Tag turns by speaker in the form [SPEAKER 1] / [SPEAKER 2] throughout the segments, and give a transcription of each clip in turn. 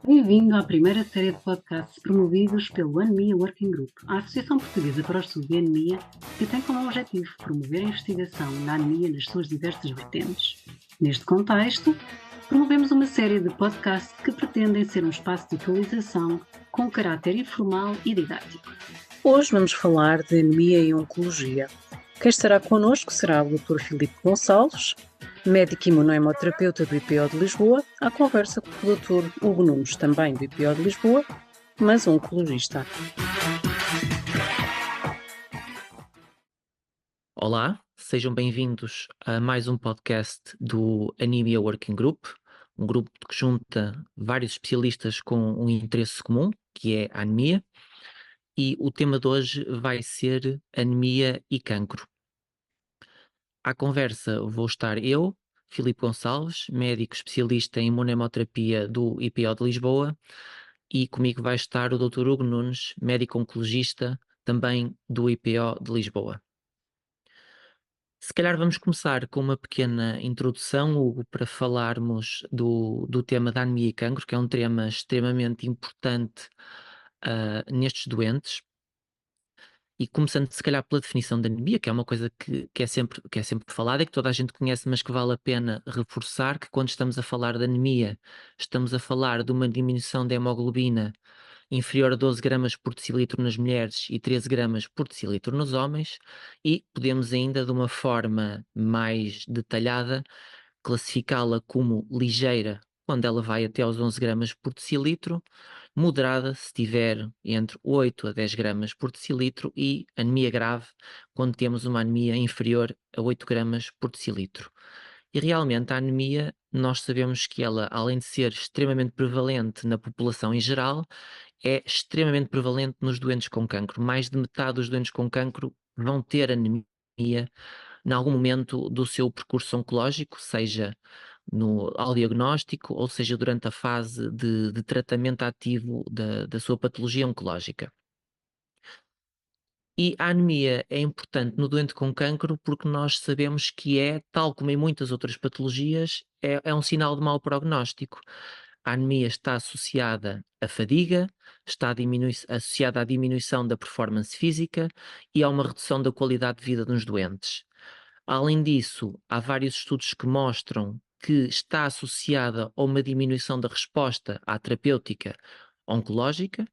[SPEAKER 1] Bem-vindo à primeira série de podcasts promovidos pelo Anemia Working Group, a Associação Portuguesa para o Estudo de Anemia, que tem como objetivo promover a investigação na anemia nas suas diversas vertentes. Neste contexto, promovemos uma série de podcasts que pretendem ser um espaço de atualização com caráter informal e didático.
[SPEAKER 2] Hoje vamos falar de anemia e oncologia. Quem estará connosco será o Dr. Filipe Gonçalves, médico imunohemoterapeuta do IPO de Lisboa, à conversa com o Dr. Hugo Nunes, também do IPO de Lisboa, mas oncologista.
[SPEAKER 3] Olá, sejam bem-vindos a mais um podcast do Anemia Working Group, um grupo que junta vários especialistas com um interesse comum, que é a anemia, e o tema de hoje vai ser anemia e cancro. À conversa vou estar eu, Filipe Gonçalves, médico especialista em imunohemoterapia do IPO de Lisboa, e comigo vai estar o Dr. Hugo Nunes, médico oncologista, também do IPO de Lisboa. Se calhar vamos começar com uma pequena introdução, Hugo, para falarmos do tema da anemia e cancro, que é um tema extremamente importante nestes doentes. E começando se calhar pela definição de anemia, que é uma coisa que é sempre falada e que toda a gente conhece, mas que vale a pena reforçar, que quando estamos a falar de anemia, estamos a falar de uma diminuição da hemoglobina inferior a 12 gramas por decilitro nas mulheres e 13 gramas por decilitro nos homens, e podemos ainda, de uma forma mais detalhada, classificá-la como ligeira quando ela vai até aos 11 gramas por decilitro, moderada se tiver entre 8 a 10 gramas por decilitro, e anemia grave quando temos uma anemia inferior a 8 gramas por decilitro. E realmente a anemia, nós sabemos que ela, além de ser extremamente prevalente na população em geral, é extremamente prevalente nos doentes com cancro. Mais de metade dos doentes com cancro vão ter anemia em algum momento do seu percurso oncológico, seja ao diagnóstico ou seja durante a fase de tratamento ativo da sua patologia oncológica. E a anemia é importante no doente com cancro porque nós sabemos que é, tal como em muitas outras patologias, é um sinal de mau prognóstico. A anemia está associada à fadiga, associada à diminuição da performance física e a uma redução da qualidade de vida dos doentes. Além disso, há vários estudos que mostram que está associada a uma diminuição da resposta à terapêutica oncológica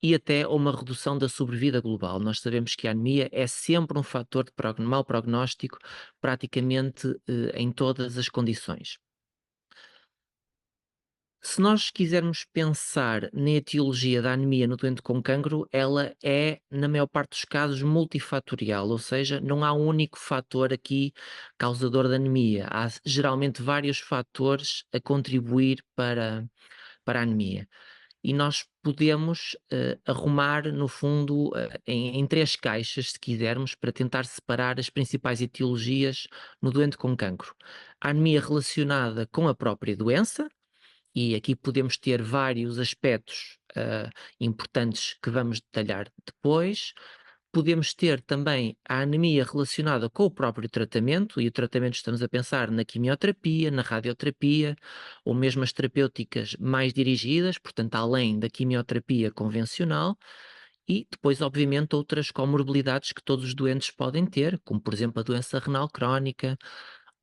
[SPEAKER 3] e até a uma redução da sobrevida global. Nós sabemos que a anemia é sempre um fator de mau prognóstico, praticamente em todas as condições. Se nós quisermos pensar na etiologia da anemia no doente com cancro, ela é, na maior parte dos casos, multifatorial, ou seja, não há um único fator aqui causador da anemia. Há geralmente vários fatores a contribuir para a anemia. E nós podemos arrumar, no fundo, em três caixas, se quisermos, para tentar separar as principais etiologias no doente com cancro. A anemia relacionada com a própria doença, e aqui podemos ter vários aspectos importantes que vamos detalhar depois. Podemos ter também a anemia relacionada com o próprio tratamento, e o tratamento estamos a pensar na quimioterapia, na radioterapia, ou mesmo as terapêuticas mais dirigidas, portanto, além da quimioterapia convencional, e depois, obviamente, outras comorbilidades que todos os doentes podem ter, como por exemplo a doença renal crónica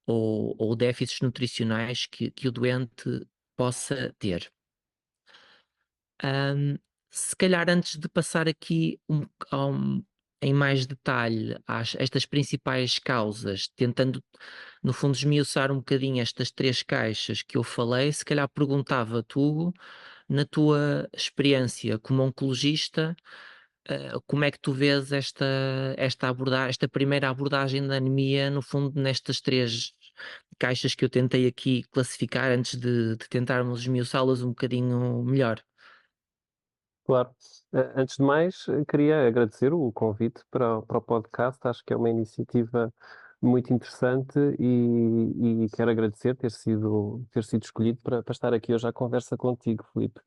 [SPEAKER 3] ou déficits nutricionais que o doente possa ter. Se calhar antes de passar aqui em mais detalhe estas principais causas, tentando no fundo esmiuçar um bocadinho estas três caixas que eu falei, se calhar perguntava-te, Hugo, na tua experiência como oncologista, como é que tu vês esta primeira abordagem da anemia, no fundo, nestas três caixas que eu tentei aqui classificar antes de tentarmos esmiuçá-las um bocadinho melhor?
[SPEAKER 4] Claro. Antes de mais, queria agradecer o convite para o podcast. Acho que é uma iniciativa muito interessante e quero agradecer ter sido escolhido para estar aqui hoje à conversa contigo, Filipe.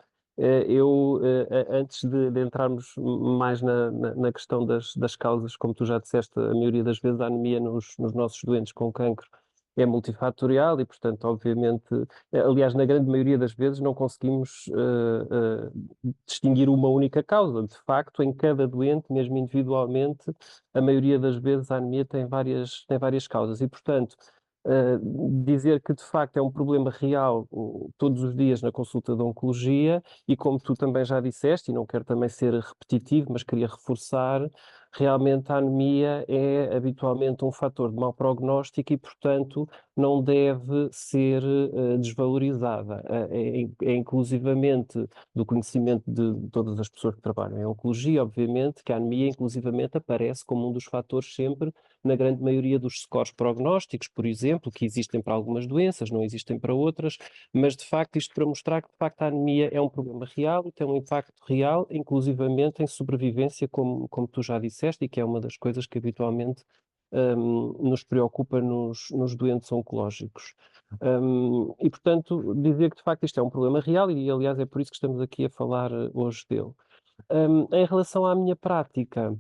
[SPEAKER 4] Antes de entrarmos mais na questão das causas, como tu já disseste, a maioria das vezes a anemia nos nossos doentes com cancro é multifatorial e, portanto, obviamente, aliás, na grande maioria das vezes não conseguimos distinguir uma única causa. De facto, em cada doente, mesmo individualmente, a maioria das vezes a anemia tem várias causas e, portanto, dizer que de facto é um problema real todos os dias na consulta de oncologia e como tu também já disseste, e não quero também ser repetitivo, mas queria reforçar, realmente a anemia é habitualmente um fator de mau prognóstico e, portanto, não deve ser desvalorizada. É inclusivamente do conhecimento de todas as pessoas que trabalham em oncologia, obviamente, que a anemia inclusivamente aparece como um dos fatores sempre na grande maioria dos scores prognósticos, por exemplo, que existem para algumas doenças, não existem para outras, mas de facto isto para mostrar que de facto a anemia é um problema real e tem um impacto real, inclusivamente em sobrevivência, como tu já disseste, e que é uma das coisas que habitualmente nos preocupa nos doentes oncológicos. E, portanto, dizer que de facto isto é um problema real e, aliás, é por isso que estamos aqui a falar hoje dele. Em relação à minha prática,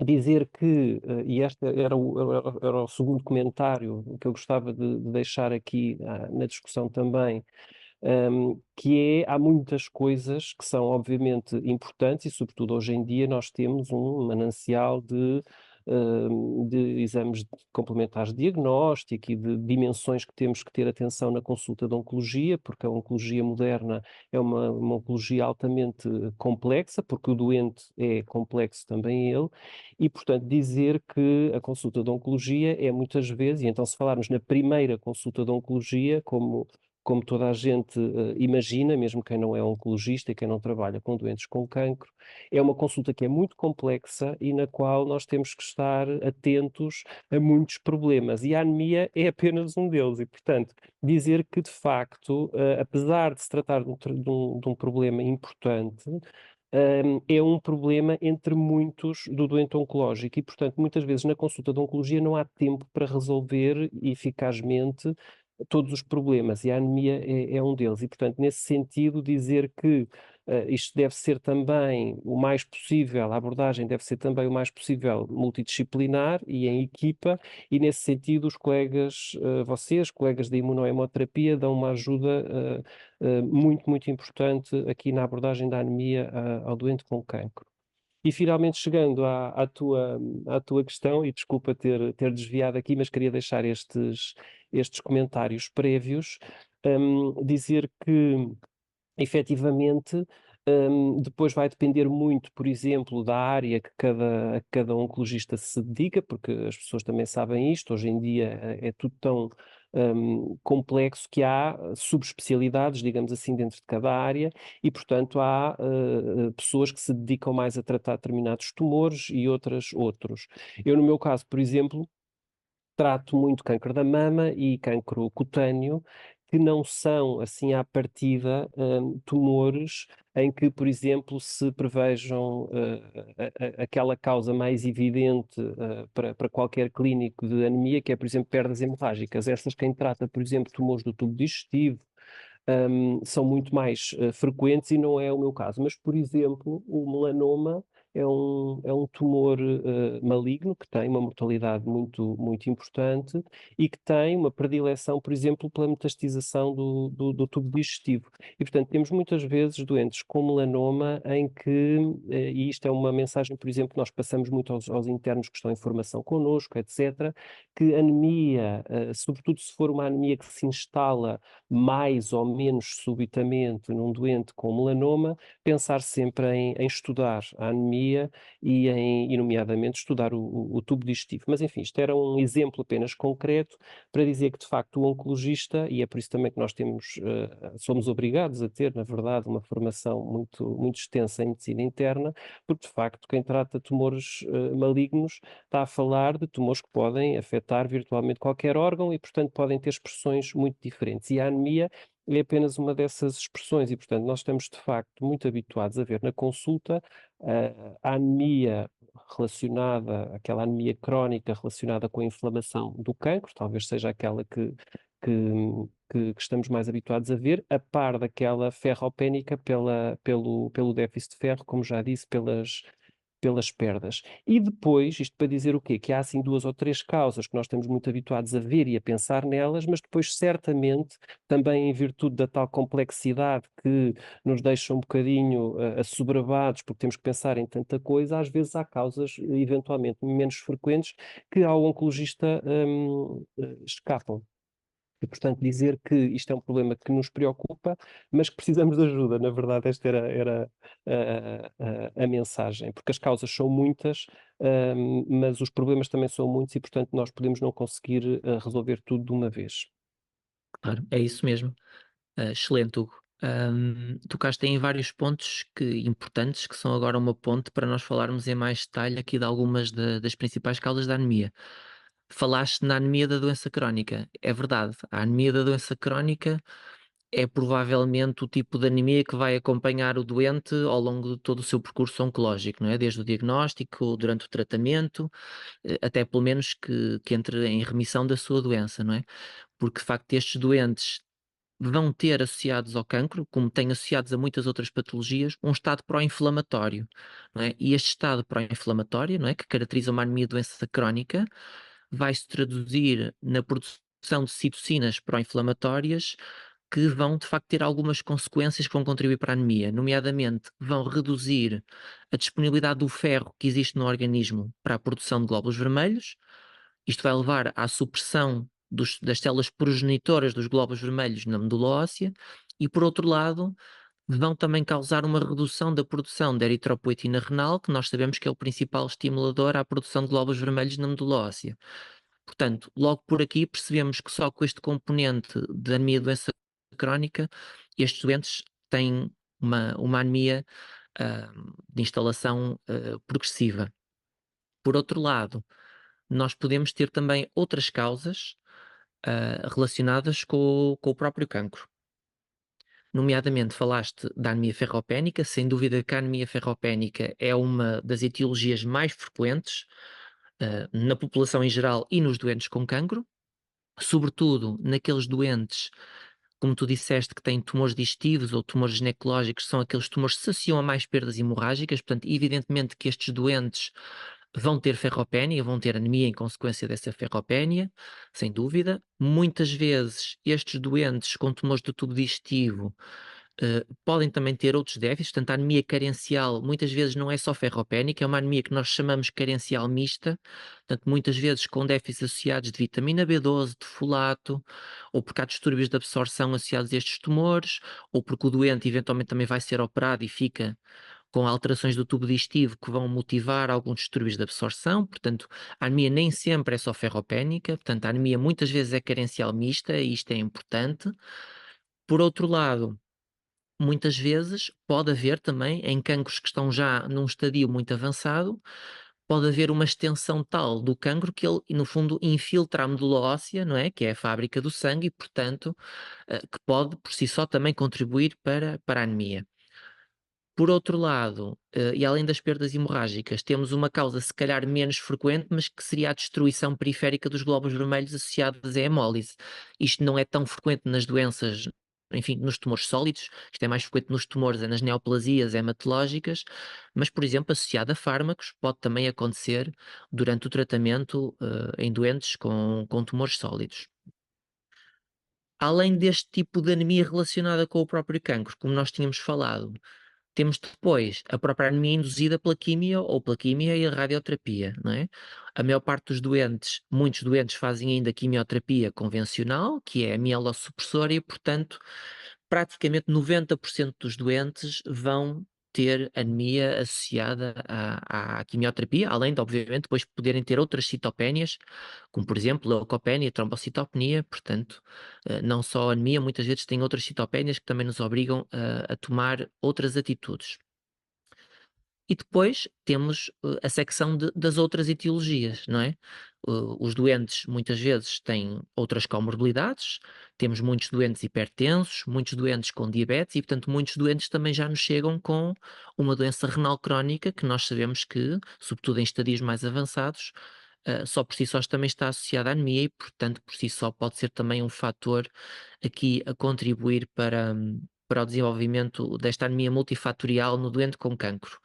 [SPEAKER 4] dizer que, e este era o segundo comentário que eu gostava de deixar aqui na discussão também, que é, há muitas coisas que são obviamente importantes e sobretudo hoje em dia nós temos um manancial de exames complementares de diagnóstico e de dimensões que temos que ter atenção na consulta de oncologia, porque a oncologia moderna é uma oncologia altamente complexa, porque o doente é complexo também ele, e portanto dizer que a consulta de oncologia é muitas vezes, e então se falarmos na primeira consulta de oncologia, como toda a gente imagina, mesmo quem não é oncologista e quem não trabalha com doentes com cancro, é uma consulta que é muito complexa e na qual nós temos que estar atentos a muitos problemas. E a anemia é apenas um deles. E, portanto, dizer que, de facto, apesar de se tratar de um problema importante, é um problema entre muitos do doente oncológico e, portanto, muitas vezes na consulta de oncologia não há tempo para resolver eficazmente todos os problemas e a anemia é um deles. E, portanto, nesse sentido, dizer que isto deve ser também o mais possível, a abordagem deve ser também o mais possível multidisciplinar e em equipa, e nesse sentido os colegas, vocês, colegas da imunohemoterapia, dão uma ajuda muito, muito importante aqui na abordagem da anemia ao doente com cancro. E finalmente chegando à tua questão, e desculpa ter desviado aqui, mas queria deixar estes comentários prévios, dizer que efetivamente, depois vai depender muito, por exemplo, da área que cada oncologista se dedica, porque as pessoas também sabem isto, hoje em dia é tudo tão complexo que há subespecialidades, digamos assim, dentro de cada área, e portanto há pessoas que se dedicam mais a tratar determinados tumores e outros. Eu, no meu caso, por exemplo, trato muito cancro da mama e cancro cutâneo, que não são, assim, à partida, tumores em que, por exemplo, se prevejam aquela causa mais evidente para qualquer clínico de anemia, que é, por exemplo, perdas hemorrágicas. Essas, quem trata, por exemplo, tumores do tubo digestivo, são muito mais frequentes e não é o meu caso. Mas, por exemplo, o melanoma é um tumor maligno que tem uma mortalidade muito, muito importante e que tem uma predileção, por exemplo, pela metastização do tubo digestivo. E, portanto, temos muitas vezes doentes com melanoma em que, e isto é uma mensagem, por exemplo, que nós passamos muito aos internos que estão em formação connosco, etc., que anemia, sobretudo se for uma anemia que se instala mais ou menos subitamente num doente com melanoma, pensar sempre em estudar a anemia e nomeadamente, estudar o tubo digestivo. Mas, enfim, isto era um exemplo apenas concreto para dizer que, de facto, o oncologista, e é por isso também que nós somos obrigados a ter, na verdade, uma formação muito, muito extensa em medicina interna, porque, de facto, quem trata tumores malignos está a falar de tumores que podem afetar virtualmente qualquer órgão e, portanto, podem ter expressões muito diferentes. E a anemia é apenas uma dessas expressões e, portanto, nós estamos de facto muito habituados a ver na consulta a anemia relacionada, aquela anemia crónica relacionada com a inflamação do cancro, talvez seja aquela que estamos mais habituados a ver, a par daquela ferropénica pelo déficit de ferro, como já disse, pelas perdas. E depois, isto para dizer o quê? Que há assim 2 ou 3 causas que nós estamos muito habituados a ver e a pensar nelas, mas depois certamente, também em virtude da tal complexidade que nos deixa um bocadinho assoberbados, porque temos que pensar em tanta coisa, às vezes há causas eventualmente menos frequentes que ao oncologista, escapam. E, portanto, dizer que isto é um problema que nos preocupa, mas que precisamos de ajuda. Na verdade, esta era a mensagem, porque as causas são muitas, mas os problemas também são muitos e, portanto, nós podemos não conseguir resolver tudo de uma vez.
[SPEAKER 3] Claro, é isso mesmo. Excelente, Hugo. Tocaste em vários pontos importantes, que são agora uma ponte para nós falarmos em mais detalhe aqui de algumas das principais causas da anemia. Falaste na anemia da doença crónica. É verdade, a anemia da doença crónica é provavelmente o tipo de anemia que vai acompanhar o doente ao longo de todo o seu percurso oncológico, não é? Desde o diagnóstico, durante o tratamento, até pelo menos que entre em remissão da sua doença, não é? Porque de facto estes doentes vão ter associados ao cancro, como têm associados a muitas outras patologias, um estado pró-inflamatório, não é? E este estado pró-inflamatório, não é, que caracteriza uma anemia de doença crónica, vai se traduzir na produção de citocinas pró-inflamatórias que vão de facto ter algumas consequências que vão contribuir para a anemia, nomeadamente vão reduzir a disponibilidade do ferro que existe no organismo para a produção de glóbulos vermelhos. Isto vai levar à supressão das células progenitoras dos glóbulos vermelhos na medula óssea e, por outro lado, vão também causar uma redução da produção de eritropoetina renal, que nós sabemos que é o principal estimulador à produção de glóbulos vermelhos na medula óssea. Portanto, logo por aqui percebemos que só com este componente de anemia de doença crónica, estes doentes têm uma anemia de instalação progressiva. Por outro lado, nós podemos ter também outras causas relacionadas com o próprio cancro. Nomeadamente, falaste da anemia ferropénica. Sem dúvida que a anemia ferropénica é uma das etiologias mais frequentes na população em geral e nos doentes com cancro, sobretudo naqueles doentes, como tu disseste, que têm tumores digestivos ou tumores ginecológicos, são aqueles tumores que se associam a mais perdas hemorrágicas. Portanto, evidentemente que estes doentes vão ter ferropénia, vão ter anemia em consequência dessa ferropénia, sem dúvida. Muitas vezes estes doentes com tumores do tubo digestivo podem também ter outros déficits. Portanto, a anemia carencial muitas vezes não é só ferropénica, é uma anemia que nós chamamos carencial mista, portanto, muitas vezes com déficits associados de vitamina B12, de folato, ou porque há distúrbios de absorção associados a estes tumores, ou porque o doente eventualmente também vai ser operado e fica com alterações do tubo digestivo que vão motivar alguns distúrbios de absorção. Portanto, a anemia nem sempre é só ferropénica, portanto, a anemia muitas vezes é carencial mista, e isto é importante. Por outro lado, muitas vezes pode haver também, em cancros que estão já num estadio muito avançado, pode haver uma extensão tal do cancro que ele, no fundo, infiltra a medula óssea, não é? Que é a fábrica do sangue e, portanto, que pode por si só também contribuir para a anemia. Por outro lado, e além das perdas hemorrágicas, temos uma causa se calhar menos frequente, mas que seria a destruição periférica dos glóbulos vermelhos associadas à hemólise. Isto não é tão frequente nas doenças, enfim, nos tumores sólidos. Isto é mais frequente nos tumores, nas neoplasias hematológicas, mas, por exemplo, associado a fármacos, pode também acontecer durante o tratamento em doentes com tumores sólidos. Além deste tipo de anemia relacionada com o próprio cancro, como nós tínhamos falado, temos depois a própria anemia induzida pela quimio ou pela quimio e a radioterapia, não é? A maior parte dos doentes, muitos doentes fazem ainda quimioterapia convencional, que é a mielossupressora, e portanto praticamente 90% dos doentes vão ter anemia associada à quimioterapia, além de, obviamente, depois poderem ter outras citopénias, como por exemplo leucopenia, trombocitopenia. Portanto, não só a anemia, muitas vezes tem outras citopénias que também nos obrigam a tomar outras atitudes. E depois temos a secção das outras etiologias, não é? Os doentes muitas vezes têm outras comorbilidades, temos muitos doentes hipertensos, muitos doentes com diabetes e, portanto, muitos doentes também já nos chegam com uma doença renal crónica que nós sabemos que, sobretudo em estadios mais avançados, só por si só também está associada à anemia e, portanto, por si só pode ser também um fator aqui a contribuir para o desenvolvimento desta anemia multifatorial no doente com cancro.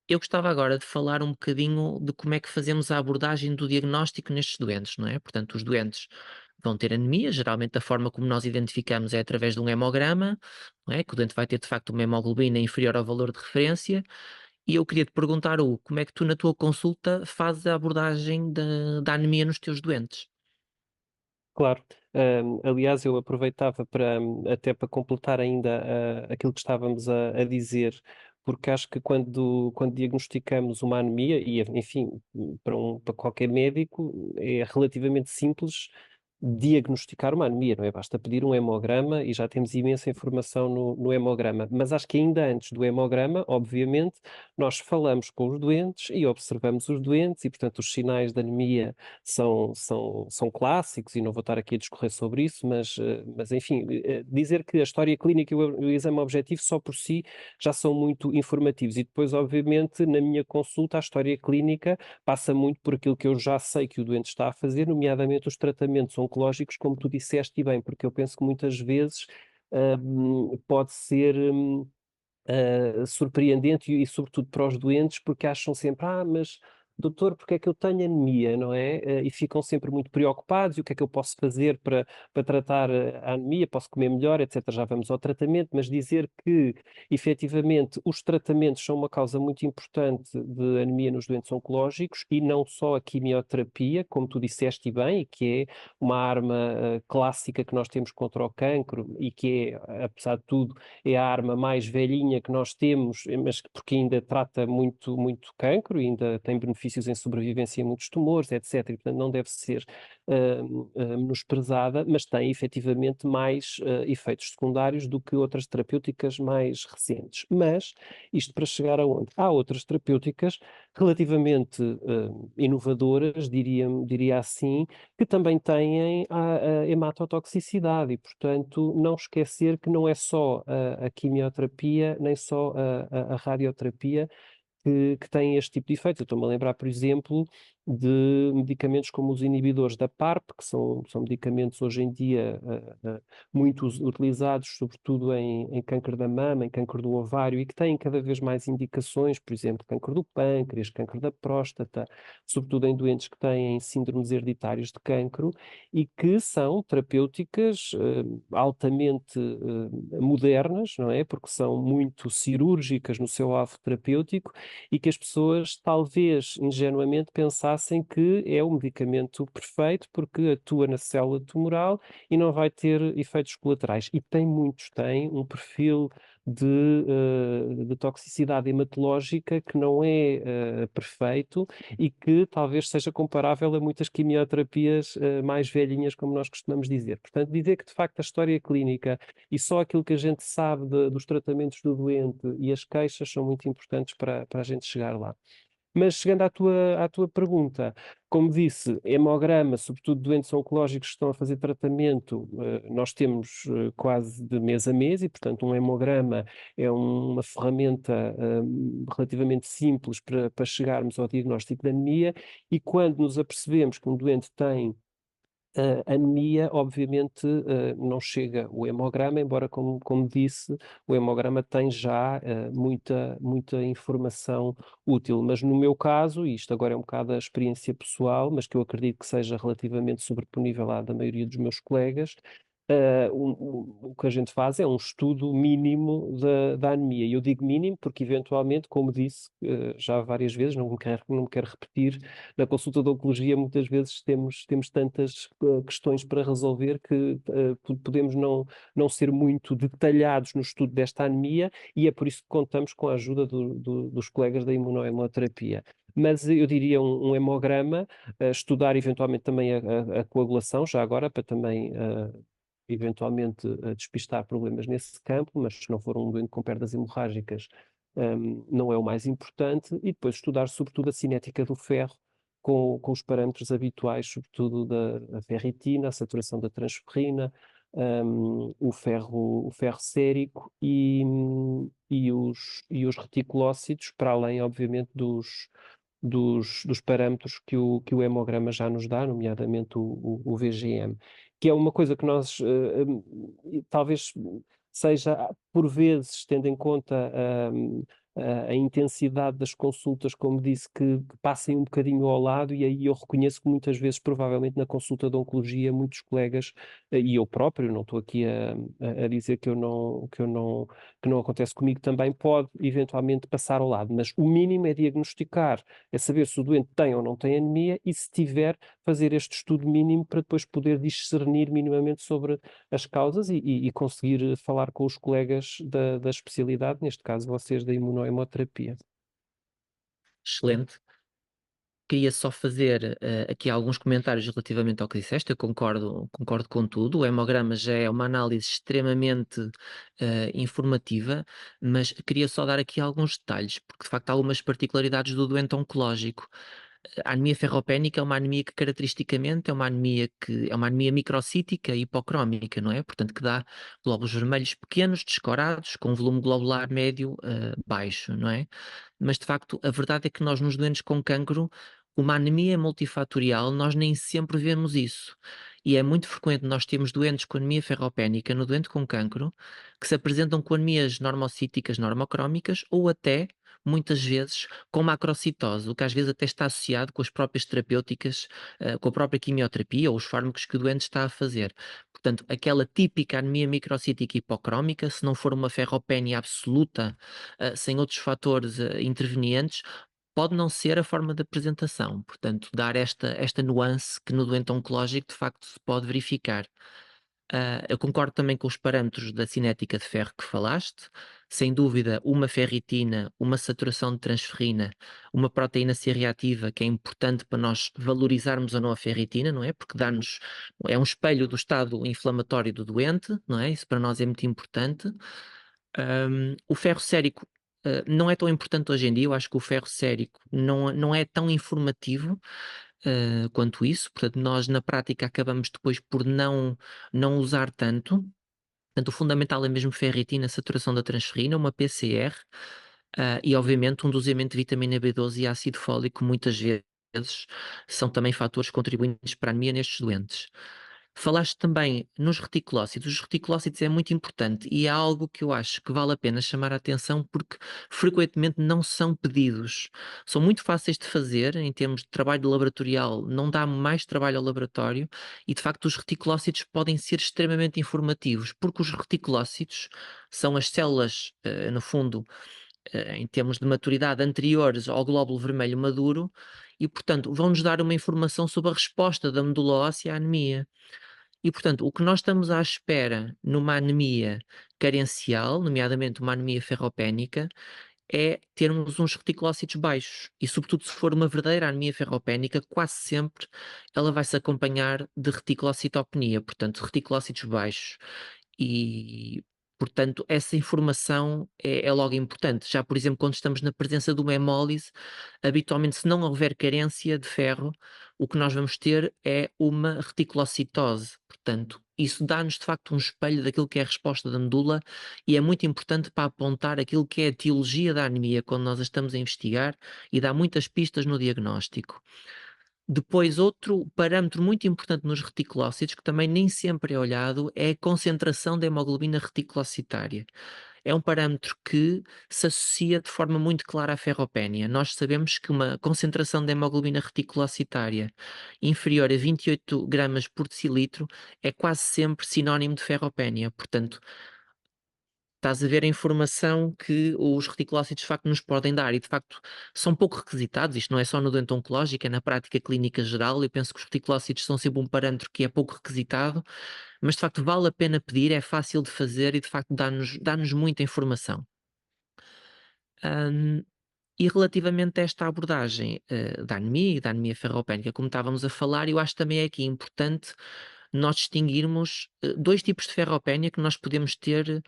[SPEAKER 3] Eu gostava agora de falar um bocadinho de como é que fazemos a abordagem do diagnóstico nestes doentes, não é? Portanto, os doentes vão ter anemia, geralmente a forma como nós identificamos é através de um hemograma, não é? Que o doente vai ter de facto uma hemoglobina inferior ao valor de referência. E eu queria te perguntar, Hugo, como é que tu na tua consulta fazes a abordagem da anemia nos teus doentes?
[SPEAKER 4] Claro. Aliás, eu aproveitava até para completar ainda aquilo que estávamos a dizer, porque acho que quando diagnosticamos uma anemia, e enfim, para qualquer médico, é relativamente simples diagnosticar uma anemia, não é? Basta pedir um hemograma e já temos imensa informação no hemograma. Mas acho que ainda antes do hemograma, obviamente, nós falamos com os doentes e observamos os doentes e, portanto, os sinais de anemia são clássicos e não vou estar aqui a discorrer sobre isso, mas enfim, dizer que a história clínica e o exame objetivo só por si já são muito informativos. E depois, obviamente, na minha consulta, a história clínica passa muito por aquilo que eu já sei que o doente está a fazer, nomeadamente os tratamentos oncológicos, como tu disseste e bem, porque eu penso que muitas vezes pode ser surpreendente sobretudo para os doentes, porque acham sempre, mas doutor, porque é que eu tenho anemia, não é? E ficam sempre muito preocupados, e o que é que eu posso fazer para tratar a anemia? Posso comer melhor, etc. Já vamos ao tratamento, mas dizer que, efetivamente, os tratamentos são uma causa muito importante de anemia nos doentes oncológicos, e não só a quimioterapia, como tu disseste e bem, e que é uma arma clássica que nós temos contra o cancro, e que é, apesar de tudo, é a arma mais velhinha que nós temos, mas porque ainda trata muito, muito cancro, e ainda tem benefícios em sobrevivência em muitos tumores, etc. E, portanto, não deve ser menosprezada, mas tem efetivamente mais efeitos secundários do que outras terapêuticas mais recentes. Mas, isto para chegar aonde? Há outras terapêuticas relativamente inovadoras, diria assim, que também têm a hematotoxicidade e, portanto, não esquecer que não é só a quimioterapia, nem só a radioterapia que têm este tipo de efeitos. Eu estou-me a lembrar, por exemplo, de medicamentos como os inibidores da PARP, que são medicamentos hoje em dia muito utilizados, sobretudo em câncer da mama, em câncer do ovário, e que têm cada vez mais indicações, por exemplo, câncer do pâncreas, câncer da próstata, sobretudo em doentes que têm síndromes hereditárias de cancro, e que são terapêuticas altamente modernas, não é? Porque são muito cirúrgicas no seu alvo terapêutico, e que as pessoas talvez ingenuamente pensassem que é o medicamento perfeito porque atua na célula tumoral e não vai ter efeitos colaterais. E tem muitos, tem um perfil de toxicidade hematológica que não é perfeito, e que talvez seja comparável a muitas quimioterapias mais velhinhas, como nós costumamos dizer. Portanto, dizer que de facto a história clínica e só aquilo que a gente sabe dos tratamentos do doente e as queixas são muito importantes para a gente chegar lá. Mas chegando à tua pergunta, como disse, hemograma, sobretudo doentes oncológicos que estão a fazer tratamento, nós temos quase de mês a mês, e portanto um hemograma é uma ferramenta relativamente simples para chegarmos ao diagnóstico da anemia, e quando nos apercebemos que um doente tem anemia, obviamente, não chega o hemograma, embora, como disse, o hemograma tem já muita informação útil. Mas no meu caso, e isto agora é um bocado a experiência pessoal, mas que eu acredito que seja relativamente sobreponível à da maioria dos meus colegas, o que a gente faz é um estudo mínimo da anemia. E eu digo mínimo porque, eventualmente, como disse já várias vezes, não me quero repetir, na consulta de oncologia muitas vezes temos tantas questões para resolver que podemos não ser muito detalhados no estudo desta anemia, e é por isso que contamos com a ajuda dos colegas da imunohemoterapia. Mas eu diria um hemograma, estudar eventualmente também a coagulação, já agora, para também eventualmente despistar problemas nesse campo, mas se não for um doente com perdas hemorrágicas, não é o mais importante, e depois estudar sobretudo a cinética do ferro, com os parâmetros habituais, sobretudo da ferritina, a saturação da transferrina, o ferro sérico e os reticulócitos, para além, obviamente, dos parâmetros que o hemograma já nos dá, nomeadamente o VGM, que é uma coisa que nós talvez seja, por vezes, tendo em conta a intensidade das consultas, como disse, que passem um bocadinho ao lado, e aí eu reconheço que muitas vezes, provavelmente na consulta de oncologia, muitos colegas, e eu próprio, não estou aqui a dizer que não acontece comigo também, pode eventualmente passar ao lado, mas o mínimo é diagnosticar, é saber se o doente tem ou não tem anemia, e se tiver, fazer este estudo mínimo para depois poder discernir minimamente sobre as causas e conseguir falar com os colegas da especialidade, neste caso vocês da imunohemoterapia.
[SPEAKER 3] Excelente. Queria só fazer aqui alguns comentários relativamente ao que disseste. Eu concordo com tudo. O hemograma já é uma análise extremamente informativa, mas queria só dar aqui alguns detalhes, porque de facto há algumas particularidades do doente oncológico. A anemia ferropénica é uma anemia que caracteristicamente é uma anemia microcítica e hipocrómica, não é? Portanto, que dá glóbulos vermelhos pequenos, descorados, com volume globular médio baixo, não é? Mas de facto, a verdade é que nós nos doentes com cancro, uma anemia multifatorial, nós nem sempre vemos isso. E é muito frequente nós termos doentes com anemia ferropénica no doente com cancro, que se apresentam com anemias normocíticas, normocrómicas, ou até, muitas vezes, com macrocitose, o que às vezes até está associado com as próprias terapêuticas, com a própria quimioterapia ou os fármacos que o doente está a fazer. Portanto, aquela típica anemia microcítica hipocrómica, se não for uma ferropénia absoluta, sem outros fatores intervenientes, pode não ser a forma de apresentação. Portanto, dar esta nuance que no doente oncológico de facto se pode verificar. Eu concordo também com os parâmetros da cinética de ferro que falaste. Sem dúvida, uma ferritina, uma saturação de transferrina, uma proteína C reativa, que é importante para nós valorizarmos ou não a ferritina, não é? Porque é um espelho do estado inflamatório do doente, não é? Isso para nós é muito importante. O ferro sérico não é tão importante hoje em dia. Eu acho que o ferro sérico não é tão informativo quanto isso. Portanto, nós na prática acabamos depois por não usar tanto. Portanto, o fundamental é mesmo ferritina, saturação da transferrina, uma PCR, e obviamente um doseamento de vitamina B12 e ácido fólico, muitas vezes são também fatores contribuintes para a anemia nestes doentes. Falaste também nos reticulócitos. Os reticulócitos é muito importante e é algo que eu acho que vale a pena chamar a atenção, porque frequentemente não são pedidos. São muito fáceis de fazer em termos de trabalho laboratorial, não dá mais trabalho ao laboratório, e de facto os reticulócitos podem ser extremamente informativos, porque os reticulócitos são as células, no fundo, em termos de maturidade anteriores ao glóbulo vermelho maduro, e portanto vão-nos dar uma informação sobre a resposta da medula óssea à anemia. E, portanto, o que nós estamos à espera numa anemia carencial, nomeadamente uma anemia ferropénica, é termos uns reticulócitos baixos. E, sobretudo, se for uma verdadeira anemia ferropénica, quase sempre ela vai se acompanhar de reticulocitopenia, portanto, reticulócitos baixos. E, portanto, essa informação é logo importante. Já, por exemplo, quando estamos na presença de uma hemólise, habitualmente, se não houver carência de ferro, o que nós vamos ter é uma reticulocitose. Portanto, isso dá-nos de facto um espelho daquilo que é a resposta da medula, e é muito importante para apontar aquilo que é a etiologia da anemia quando nós a estamos a investigar, e dá muitas pistas no diagnóstico. Depois, outro parâmetro muito importante nos reticulócitos, que também nem sempre é olhado, é a concentração da hemoglobina reticulocitária. É um parâmetro que se associa de forma muito clara à ferropénia. Nós sabemos que uma concentração de hemoglobina reticulocitária inferior a 28 gramas por decilitro é quase sempre sinónimo de ferropénia. Portanto, estás a ver a informação que os reticulócitos de facto nos podem dar, e de facto são pouco requisitados. Isto não é só no doente oncológico, é na prática clínica geral. Eu penso que os reticulócitos são sempre um parâmetro que é pouco requisitado, mas de facto vale a pena pedir, é fácil de fazer e de facto dá-nos muita informação. Hum, e relativamente a esta abordagem da anemia e da anemia ferropénica, como estávamos a falar, eu acho também é aqui importante nós distinguirmos dois tipos de ferropénia que nós podemos ter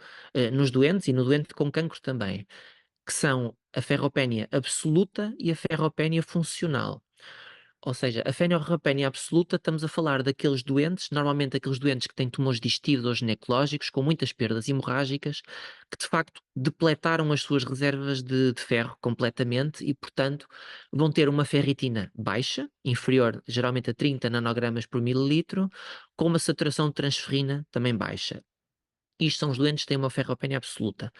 [SPEAKER 3] nos doentes, e no doente com cancro também, que são a ferropénia absoluta e a ferropénia funcional. Ou seja, a ferropénia absoluta, estamos a falar daqueles doentes, normalmente aqueles doentes que têm tumores digestivos ou ginecológicos, com muitas perdas hemorrágicas, que de facto depletaram as suas reservas de ferro completamente, e, portanto, vão ter uma ferritina baixa, inferior geralmente a 30 nanogramas por mililitro, com uma saturação de transferrina também baixa. Isto são os doentes que têm uma ferropénia absoluta.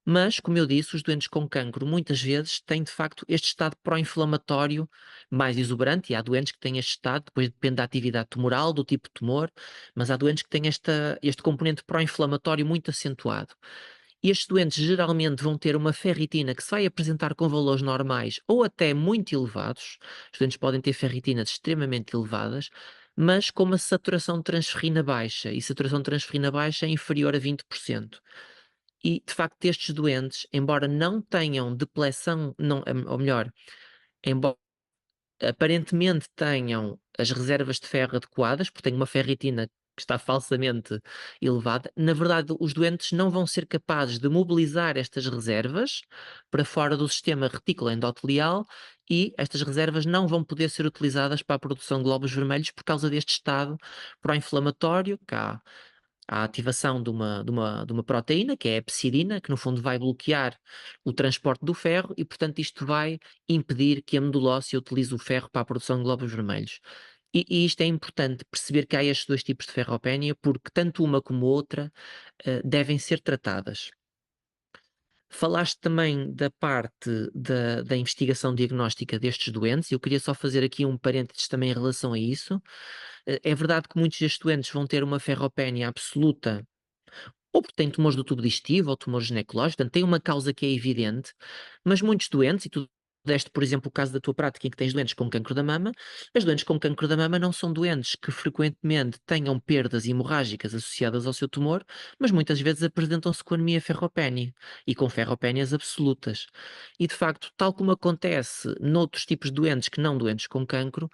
[SPEAKER 3] Mas, como eu disse, os doentes com cancro muitas vezes têm de facto este estado pró-inflamatório mais exuberante, e há doentes que têm este estado, depois depende da atividade tumoral, do tipo de tumor, mas há doentes que têm este componente pró-inflamatório muito acentuado. E estes doentes geralmente vão ter uma ferritina que se vai apresentar com valores normais ou até muito elevados. Os doentes podem ter ferritinas extremamente elevadas, mas com uma saturação de transferrina baixa, e saturação de transferrina baixa é inferior a 20%. E, de facto, estes doentes, embora não tenham depleção, não, ou melhor, embora aparentemente tenham as reservas de ferro adequadas, porque têm uma ferritina que está falsamente elevada, na verdade, os doentes não vão ser capazes de mobilizar estas reservas para fora do sistema retículo endotelial, e estas reservas não vão poder ser utilizadas para a produção de glóbulos vermelhos por causa deste estado pró-inflamatório, que há a ativação de uma proteína, que é a epsidina, que no fundo vai bloquear o transporte do ferro, e portanto isto vai impedir que a medula óssea utilize o ferro para a produção de glóbulos vermelhos. E isto é importante perceber que há estes dois tipos de ferropénia, porque tanto uma como outra devem ser tratadas. Falaste também da parte da investigação diagnóstica destes doentes, e eu queria só fazer aqui um parênteses também em relação a isso. É verdade que muitos destes doentes vão ter uma ferropénia absoluta, ou porque têm tumores do tubo digestivo ou tumores ginecológicos, portanto, tem uma causa que é evidente, mas muitos doentes, e tu deste, por exemplo, o caso da tua prática em que tens doentes com cancro da mama, as doentes com cancro da mama não são doentes que frequentemente tenham perdas hemorrágicas associadas ao seu tumor, mas muitas vezes apresentam-se com anemia ferropénia e com ferropénias absolutas. E de facto, tal como acontece noutros tipos de doentes que não doentes com cancro,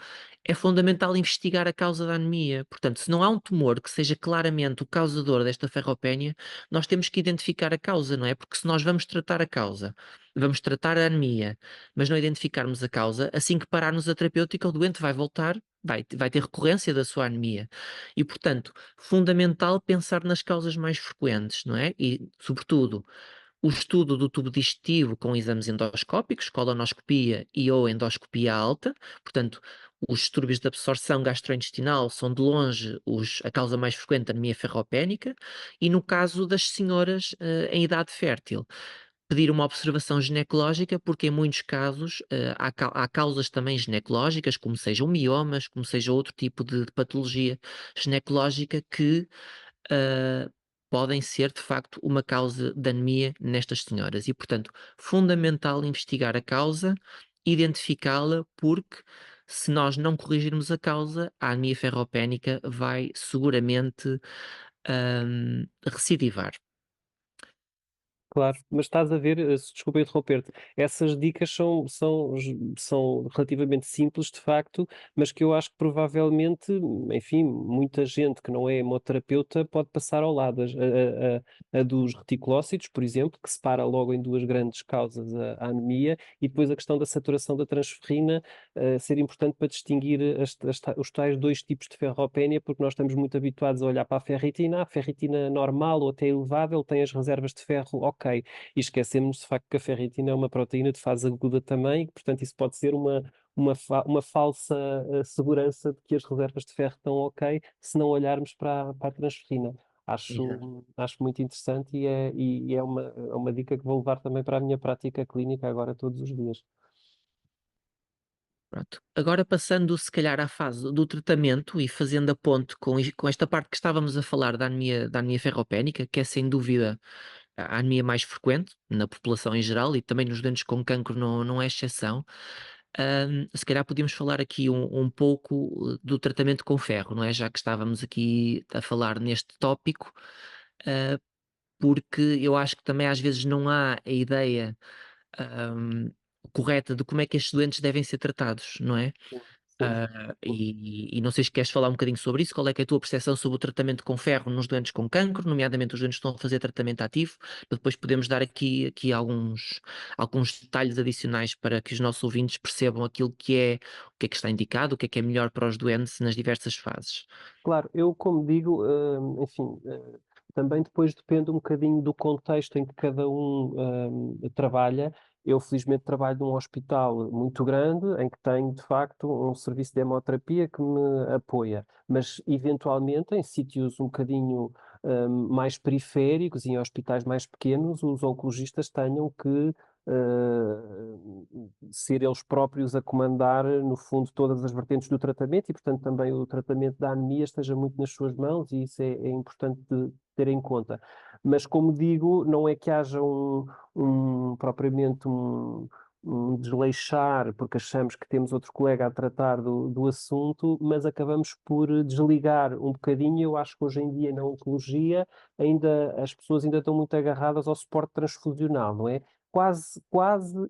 [SPEAKER 3] é fundamental investigar a causa da anemia. Portanto, se não há um tumor que seja claramente o causador desta ferropénia, nós temos que identificar a causa, não é? Porque se nós vamos tratar a causa, vamos tratar a anemia, mas não identificarmos a causa, assim que pararmos a terapêutica, o doente vai voltar, vai ter recorrência da sua anemia. E, portanto, fundamental pensar nas causas mais frequentes, não é? E, sobretudo, o estudo do tubo digestivo com exames endoscópicos, colonoscopia e ou endoscopia alta, portanto, os distúrbios de absorção gastrointestinal são de longe a causa mais frequente da anemia ferropénica, e no caso das senhoras em idade fértil, pedir uma observação ginecológica, porque em muitos casos há causas também ginecológicas, como sejam miomas, como seja outro tipo de patologia ginecológica que uh, podem ser de facto uma causa de anemia nestas senhoras. E, portanto, fundamental investigar a causa, identificá-la, porque se nós não corrigirmos a causa, a anemia ferropénica vai seguramente recidivar.
[SPEAKER 4] Claro, mas estás a ver, desculpa interromper-te, essas dicas são relativamente simples de facto, mas que eu acho que provavelmente, enfim, muita gente que não é hemoterapeuta pode passar ao lado. A dos reticulócitos, por exemplo, que separa logo em duas grandes causas a anemia, e depois a questão da saturação da transferrina, ser importante para distinguir os tais dois tipos de ferropénia, porque nós estamos muito habituados a olhar para a ferritina normal ou até elevável tem as reservas de ferro, ok, e esquecemos de facto que a ferritina é uma proteína de fase aguda também, e, portanto isso pode ser uma falsa segurança de que as reservas de ferro estão ok, se não olharmos para a transferrina.
[SPEAKER 3] Exato.
[SPEAKER 4] Acho muito interessante e é uma dica que vou levar também para a minha prática clínica agora todos os dias.
[SPEAKER 3] Pronto. Agora passando se calhar à fase do tratamento e fazendo a ponte com esta parte que estávamos a falar da anemia ferropénica, que é sem dúvida a anemia mais frequente na população em geral, e também nos doentes com cancro não é exceção. Se calhar podíamos falar aqui um pouco do tratamento com ferro, não é? Já que estávamos aqui a falar neste tópico, ah, porque eu acho que também às vezes não há a ideia ahm, correta de como é que estes doentes devem ser tratados, não é?
[SPEAKER 4] Sim.
[SPEAKER 3] E não sei se queres falar um bocadinho sobre isso. Qual é que é a tua percepção sobre o tratamento com ferro nos doentes com cancro, nomeadamente os doentes que estão a fazer tratamento ativo, para depois podemos dar aqui alguns detalhes adicionais para que os nossos ouvintes percebam aquilo o que é que está indicado, o que é melhor para os doentes nas diversas fases.
[SPEAKER 4] Claro, eu como digo, enfim, também depois depende um bocadinho do contexto em que cada um trabalha. Eu felizmente trabalho num hospital muito grande em que tenho de facto um serviço de hemoterapia que me apoia, mas eventualmente em sítios um bocadinho mais periféricos e em hospitais mais pequenos, os oncologistas tenham que ser eles próprios a comandar, no fundo, todas as vertentes do tratamento e, portanto, também o tratamento da anemia esteja muito nas suas mãos e isso é importante de ter em conta. Mas, como digo, não é que haja propriamente um desleixar, porque achamos que temos outro colega a tratar do assunto, mas acabamos por desligar um bocadinho. Eu acho que hoje em dia na oncologia as pessoas ainda estão muito agarradas ao suporte transfusional, não é? Quase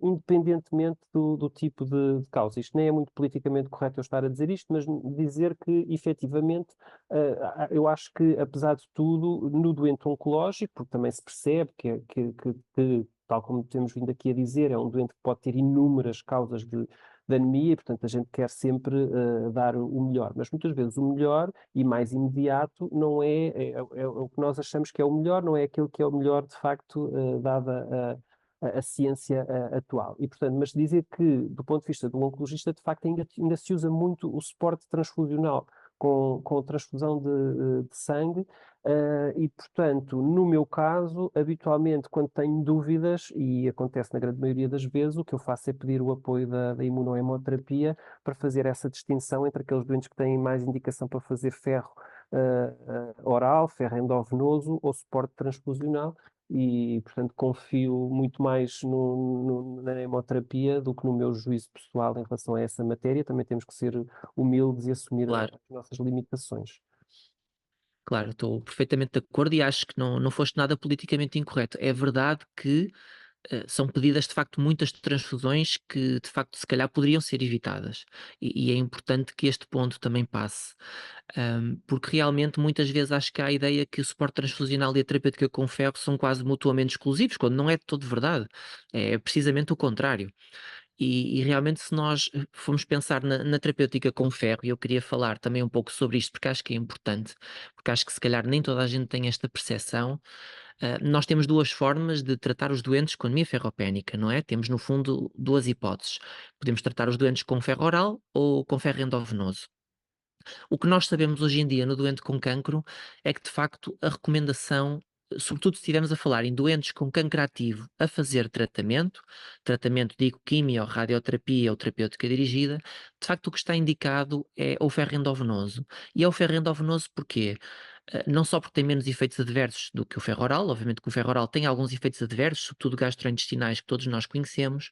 [SPEAKER 4] independentemente do tipo de causa. Isto nem é muito politicamente correto eu estar a dizer isto, mas dizer que, efetivamente, eu acho que, apesar de tudo, no doente oncológico, porque também se percebe que, tal como temos vindo aqui a dizer, é um doente que pode ter inúmeras causas de anemia e, portanto, a gente quer sempre dar o melhor. Mas muitas vezes o melhor e mais imediato não é o que nós achamos que é o melhor, não é aquilo que é o melhor, de facto, dada a ciência atual. E, portanto, mas dizer que, do ponto de vista do oncologista, de facto, ainda se usa muito o suporte transfusional com a transfusão de sangue, e, portanto, no meu caso, habitualmente, quando tenho dúvidas, e acontece na grande maioria das vezes, o que eu faço é pedir o apoio da imunohemoterapia para fazer essa distinção entre aqueles doentes que têm mais indicação para fazer ferro oral, ferro endovenoso ou suporte transfusional, e, portanto, confio muito mais na hemoterapia do que no meu juízo pessoal em relação a essa matéria. Também temos que ser humildes e assumir as
[SPEAKER 3] Claro,
[SPEAKER 4] nossas limitações.
[SPEAKER 3] claro, estou perfeitamente de acordo e acho que não foste nada politicamente incorreto. É verdade que são pedidas de facto muitas transfusões que de facto se calhar poderiam ser evitadas e é importante que este ponto também passe. Porque realmente muitas vezes acho que há a ideia que o suporte transfusional e a terapêutica com ferro são quase mutuamente exclusivos, quando não é de todo verdade. É precisamente o contrário. E realmente, se nós formos pensar na terapêutica com ferro, e eu queria falar também um pouco sobre isto, porque acho que é importante, porque acho que se calhar nem toda a gente tem esta percepção. Nós temos duas formas de tratar os doentes com anemia ferropénica, não é? Temos, no fundo, duas hipóteses. Podemos tratar os doentes com ferro oral ou com ferro endovenoso. O que nós sabemos hoje em dia no doente com cancro é que, de facto, a recomendação, sobretudo se estivermos a falar em doentes com cancro ativo a fazer tratamento digo quimio, radioterapia ou terapêutica dirigida, de facto o que está indicado é o ferro endovenoso. E é o ferro endovenoso porquê? Não só porque tem menos efeitos adversos do que o ferro oral, obviamente que o ferro oral tem alguns efeitos adversos, sobretudo gastrointestinais, que todos nós conhecemos,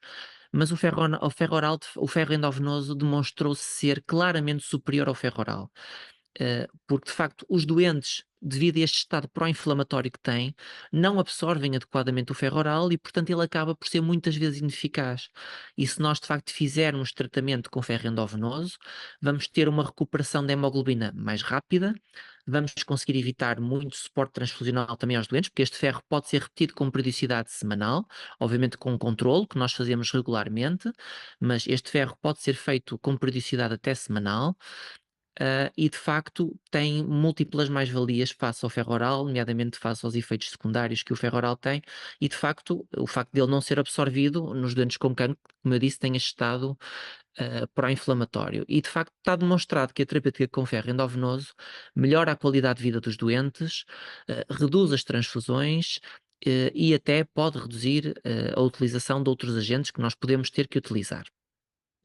[SPEAKER 3] mas o ferro oral, o ferro endovenoso demonstrou-se ser claramente superior ao ferro oral. Porque de facto os doentes, devido a este estado pró-inflamatório que têm, não absorvem adequadamente o ferro oral e, portanto, ele acaba por ser muitas vezes ineficaz. E se nós de facto fizermos tratamento com ferro endovenoso, vamos ter uma recuperação da hemoglobina mais rápida, vamos conseguir evitar muito suporte transfusional também aos doentes, porque este ferro pode ser repetido com periodicidade semanal, obviamente com controle, que nós fazemos regularmente, mas este ferro pode ser feito com periodicidade até semanal. E de facto tem múltiplas mais-valias face ao ferro oral, nomeadamente face aos efeitos secundários que o ferro oral tem, e de facto o facto dele não ser absorvido nos doentes com cancro, como eu disse, tem este estado pró-inflamatório. E de facto está demonstrado que a terapêutica com ferro endovenoso melhora a qualidade de vida dos doentes, reduz as transfusões, e até pode reduzir a utilização de outros agentes que nós podemos ter que utilizar.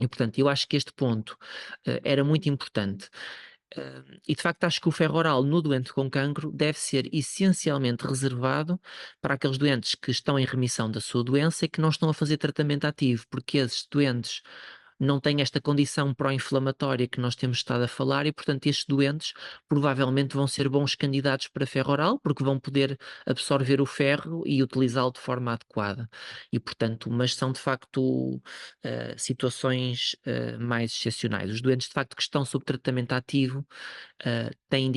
[SPEAKER 3] E, portanto, eu acho que este ponto era muito importante. E de facto acho que o ferro oral no doente com cancro deve ser essencialmente reservado para aqueles doentes que estão em remissão da sua doença e que não estão a fazer tratamento ativo, porque esses doentes não têm esta condição pró-inflamatória que nós temos estado a falar e, portanto, estes doentes provavelmente vão ser bons candidatos para ferro oral, porque vão poder absorver o ferro e utilizá-lo de forma adequada. E, portanto, mas são de facto situações mais excepcionais. Os doentes, de facto, que estão sob tratamento ativo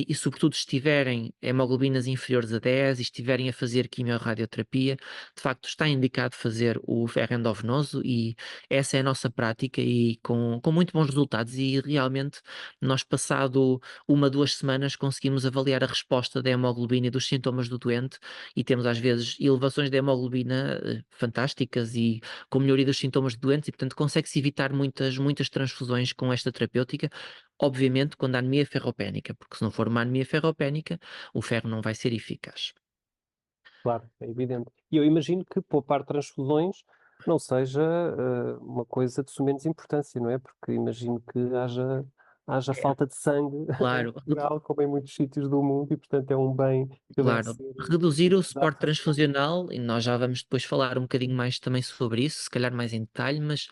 [SPEAKER 3] e sobretudo se tiverem hemoglobinas inferiores a 10 e estiverem a fazer quimiorradioterapia, de facto está indicado fazer o ferro endovenoso e essa é a nossa prática e com muito bons resultados, e realmente nós, passado 1, 2 semanas, conseguimos avaliar a resposta da hemoglobina e dos sintomas do doente, e temos às vezes elevações da hemoglobina fantásticas e com melhoria dos sintomas do doente, e portanto consegue-se evitar muitas transfusões com esta terapêutica, obviamente quando há anemia ferropénica, porque se não for uma anemia ferropénica, o ferro não vai ser eficaz.
[SPEAKER 4] Claro, é evidente. E eu imagino que poupar transfusões não seja uma coisa de sumenos importância, não é? Porque imagino que haja
[SPEAKER 3] É,
[SPEAKER 4] falta de sangue em
[SPEAKER 3] claro,
[SPEAKER 4] Portugal, como em muitos sítios do mundo, e portanto é um bem que deve
[SPEAKER 3] claro.
[SPEAKER 4] ser
[SPEAKER 3] Reduzir o
[SPEAKER 4] utilizado
[SPEAKER 3] suporte
[SPEAKER 4] racionalmente.
[SPEAKER 3] transfusional, e nós já vamos depois falar um bocadinho mais também sobre isso, se calhar mais em detalhe, mas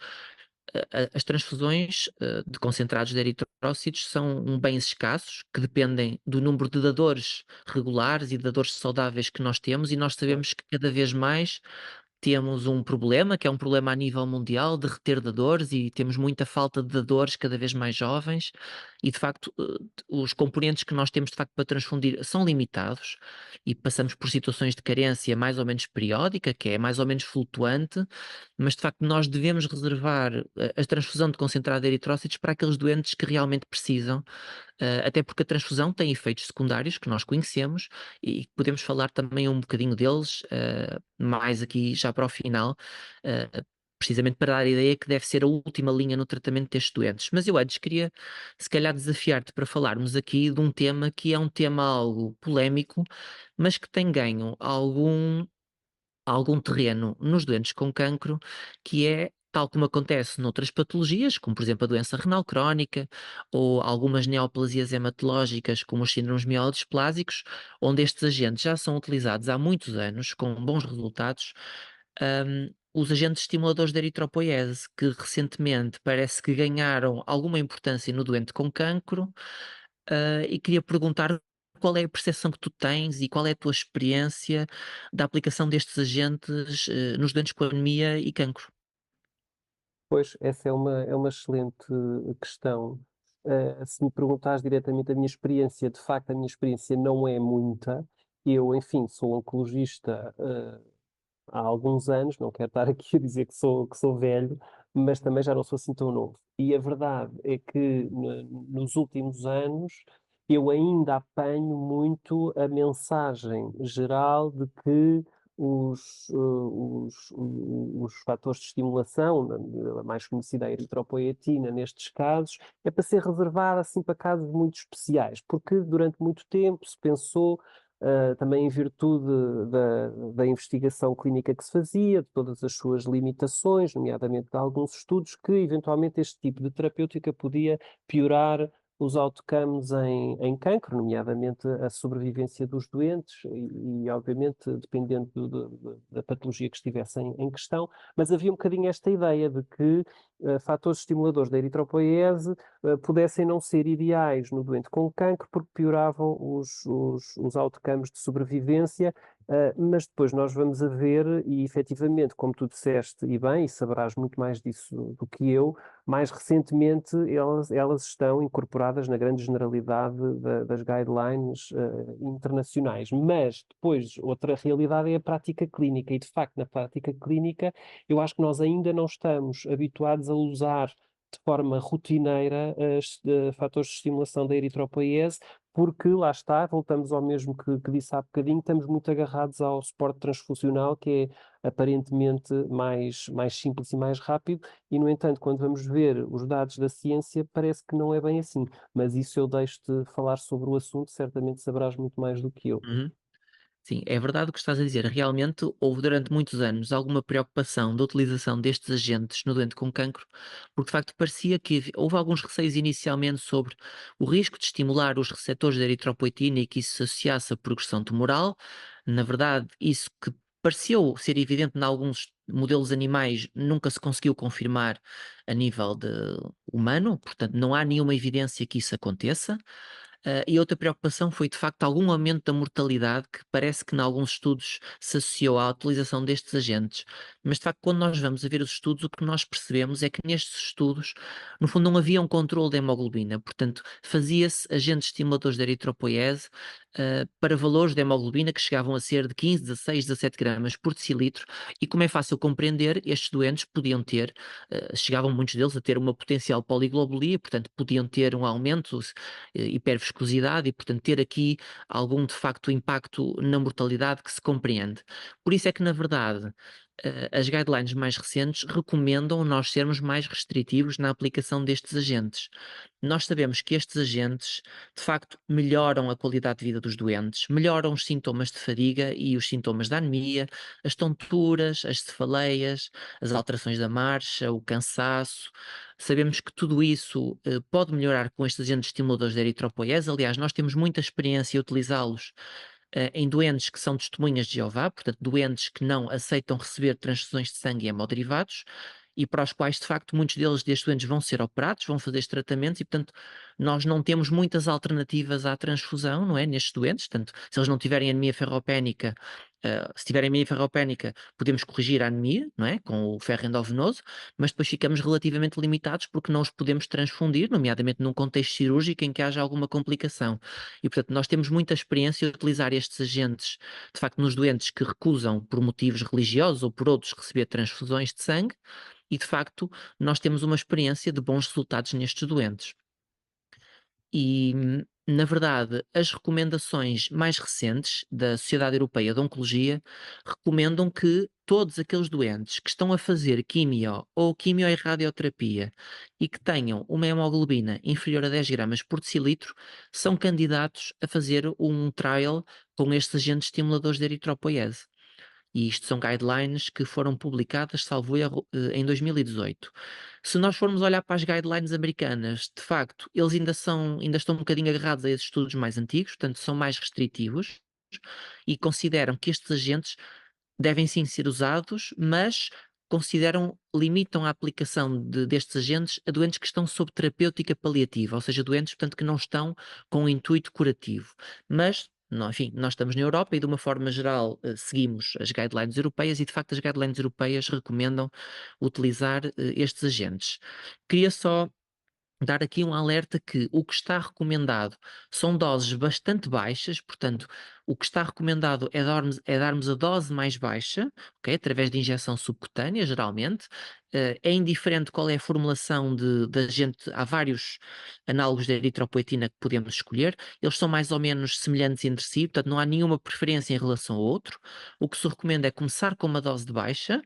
[SPEAKER 3] as transfusões de concentrados de eritrócitos são bens escassos, que dependem do número de dadores regulares e dadores saudáveis que nós temos, e nós sabemos que cada vez mais temos um problema, que é um problema a nível mundial, de reter dadores, e temos muita falta de dadores cada vez mais jovens, e de facto os componentes que nós temos de facto para transfundir são limitados, e passamos por situações de carência mais ou menos periódica, que é mais ou menos flutuante, mas de facto nós devemos reservar a transfusão de concentrado de eritrócitos para aqueles doentes que realmente precisam, até porque a transfusão tem efeitos secundários que nós conhecemos, e podemos falar também um bocadinho deles, mais aqui já para o final, precisamente para dar a ideia que deve ser a última linha no tratamento destes doentes. Mas eu antes queria, se calhar, desafiar-te para falarmos aqui de um tema que é um tema algo polémico, mas que tem ganho algum terreno nos doentes com cancro, que é, tal como acontece noutras patologias, como por exemplo a doença renal crónica ou algumas neoplasias hematológicas, como os síndromes mielodisplásicos, onde estes agentes já são utilizados há muitos anos, com bons resultados. Os agentes estimuladores da eritropoiese, que recentemente parece que ganharam alguma importância no doente com cancro, e queria perguntar qual é a percepção que tu tens e qual é a tua experiência da aplicação destes agentes nos doentes com anemia e cancro.
[SPEAKER 4] Pois, essa é uma excelente questão. Se me perguntares diretamente a minha experiência, de facto, a minha experiência não é muita. Eu, enfim, sou oncologista, há alguns anos, não quero estar aqui a dizer que sou velho, mas também já não sou assim tão novo. E a verdade é que nos últimos anos eu ainda apanho muito a mensagem geral de que os fatores de estimulação, a mais conhecida a eritropoietina, nestes casos, é para ser reservada assim para casos muito especiais, porque durante muito tempo se pensou também em virtude da investigação clínica que se fazia, de todas as suas limitações, nomeadamente de alguns estudos, que eventualmente este tipo de terapêutica podia piorar os outcomes em cancro, nomeadamente a sobrevivência dos doentes e obviamente, dependendo da patologia que estivesse em questão, mas havia um bocadinho esta ideia de que fatores estimuladores da eritropoiese pudessem não ser ideais no doente com cancro porque pioravam os outcomes de sobrevivência, mas depois nós vamos a ver, e efetivamente, como tu disseste, e bem, e saberás muito mais disso do que eu, mais recentemente elas estão incorporadas na grande generalidade das guidelines internacionais. Mas depois, outra realidade é a prática clínica, e de facto, na prática clínica, eu acho que nós ainda não estamos habituados a usar de forma rotineira fatores de estimulação da eritropoiese, porque lá está, voltamos ao mesmo que disse há bocadinho, estamos muito agarrados ao suporte transfusional, que é aparentemente mais simples e mais rápido, e no entanto, quando vamos ver os dados da ciência, parece que não é bem assim. Mas isso eu deixo-te falar sobre o assunto, certamente saberás muito mais do que eu.
[SPEAKER 3] Uhum. Sim, é verdade o que estás a dizer. Realmente houve durante muitos anos alguma preocupação da utilização destes agentes no doente com cancro, porque de facto parecia que houve alguns receios inicialmente sobre o risco de estimular os receptores da eritropoetina e que isso se associasse à progressão tumoral. Na verdade, isso que pareceu ser evidente em alguns modelos animais nunca se conseguiu confirmar a nível de humano, portanto não há nenhuma evidência que isso aconteça. E outra preocupação foi, de facto, algum aumento da mortalidade, que parece que em alguns estudos se associou à utilização destes agentes. Mas, de facto, quando nós vamos a ver os estudos, o que nós percebemos é que nestes estudos, no fundo, não havia um controle da hemoglobina. Portanto, fazia-se agentes estimuladores da eritropoiese, para valores de hemoglobina que chegavam a ser de 15, 16, 17 gramas por decilitro, e como é fácil compreender, estes doentes podiam ter, chegavam muitos deles a ter uma potencial poliglobulia, portanto podiam ter um aumento, hiperviscosidade, e portanto ter aqui algum de facto impacto na mortalidade que se compreende. Por isso é que na verdade as guidelines mais recentes recomendam nós sermos mais restritivos na aplicação destes agentes. Nós sabemos que estes agentes, de facto, melhoram a qualidade de vida dos doentes, melhoram os sintomas de fadiga e os sintomas da anemia, as tonturas, as cefaleias, as alterações da marcha, o cansaço. Sabemos que tudo isso pode melhorar com estes agentes estimuladores da eritropoiese. Aliás, nós temos muita experiência em utilizá-los em doentes que são testemunhas de Jeová, portanto, doentes que não aceitam receber transfusões de sangue e hemoderivados, e para os quais, de facto, muitos destes doentes vão ser operados, vão fazer estes tratamentos, e, portanto, nós não temos muitas alternativas à transfusão, não é, nestes doentes. Portanto, se eles não tiverem anemia ferropénica, se tiverem anemia ferropénica, podemos corrigir a anemia, não é, com o ferro endovenoso, mas depois ficamos relativamente limitados porque não os podemos transfundir, nomeadamente num contexto cirúrgico em que haja alguma complicação. E, portanto, nós temos muita experiência em utilizar estes agentes, de facto, nos doentes que recusam por motivos religiosos ou por outros receber transfusões de sangue, e, de facto, nós temos uma experiência de bons resultados nestes doentes. E, na verdade, as recomendações mais recentes da Sociedade Europeia de Oncologia recomendam que todos aqueles doentes que estão a fazer quimio ou quimio e radioterapia e que tenham uma hemoglobina inferior a 10 gramas por decilitro são candidatos a fazer um trial com estes agentes estimuladores de eritropoiese. E isto são guidelines que foram publicadas, salvo erro, em 2018. Se nós formos olhar para as guidelines americanas, de facto, eles ainda estão um bocadinho agarrados a esses estudos mais antigos, portanto, são mais restritivos e consideram que estes agentes devem sim ser usados, mas limitam a aplicação destes agentes a doentes que estão sob terapêutica paliativa, ou seja, doentes, portanto, que não estão com um intuito curativo. Mas, não, enfim, nós estamos na Europa e, de uma forma geral, seguimos as guidelines europeias e, de facto, as guidelines europeias recomendam utilizar estes agentes. Queria só dar aqui um alerta que o que está recomendado são doses bastante baixas, portanto, o que está recomendado é darmos a dose mais baixa, ok? Através de injeção subcutânea, geralmente. É indiferente qual é a formulação de agente, há vários análogos da eritropoetina que podemos escolher, eles são mais ou menos semelhantes entre si, portanto, não há nenhuma preferência em relação ao outro. O que se recomenda é começar com uma dose de baixa,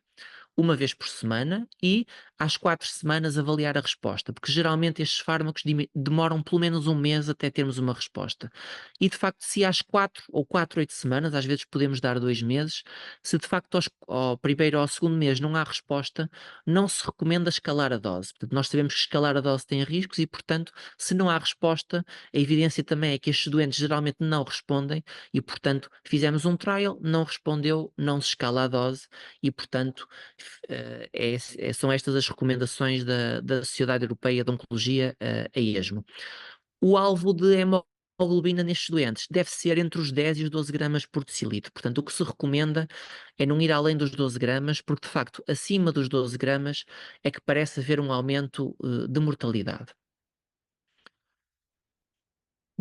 [SPEAKER 3] uma vez por semana, e às 4 semanas avaliar a resposta, porque geralmente estes fármacos demoram pelo menos um mês até termos uma resposta. E de facto, se às 4 ou 4, 8 semanas, às vezes podemos dar 2 meses, se de facto ao primeiro ou ao segundo mês não há resposta, não se recomenda escalar a dose. Portanto, nós sabemos que escalar a dose tem riscos e, portanto, se não há resposta, a evidência também é que estes doentes geralmente não respondem e, portanto, fizemos um trial, não respondeu, não se escala a dose e, portanto, são estas as recomendações da Sociedade Europeia de Oncologia, a ESMO. O alvo de hemoglobina nestes doentes deve ser entre os 10 e os 12 gramas por decilitro. Portanto, o que se recomenda é não ir além dos 12 gramas, porque de facto, acima dos 12 gramas é que parece haver um aumento de mortalidade.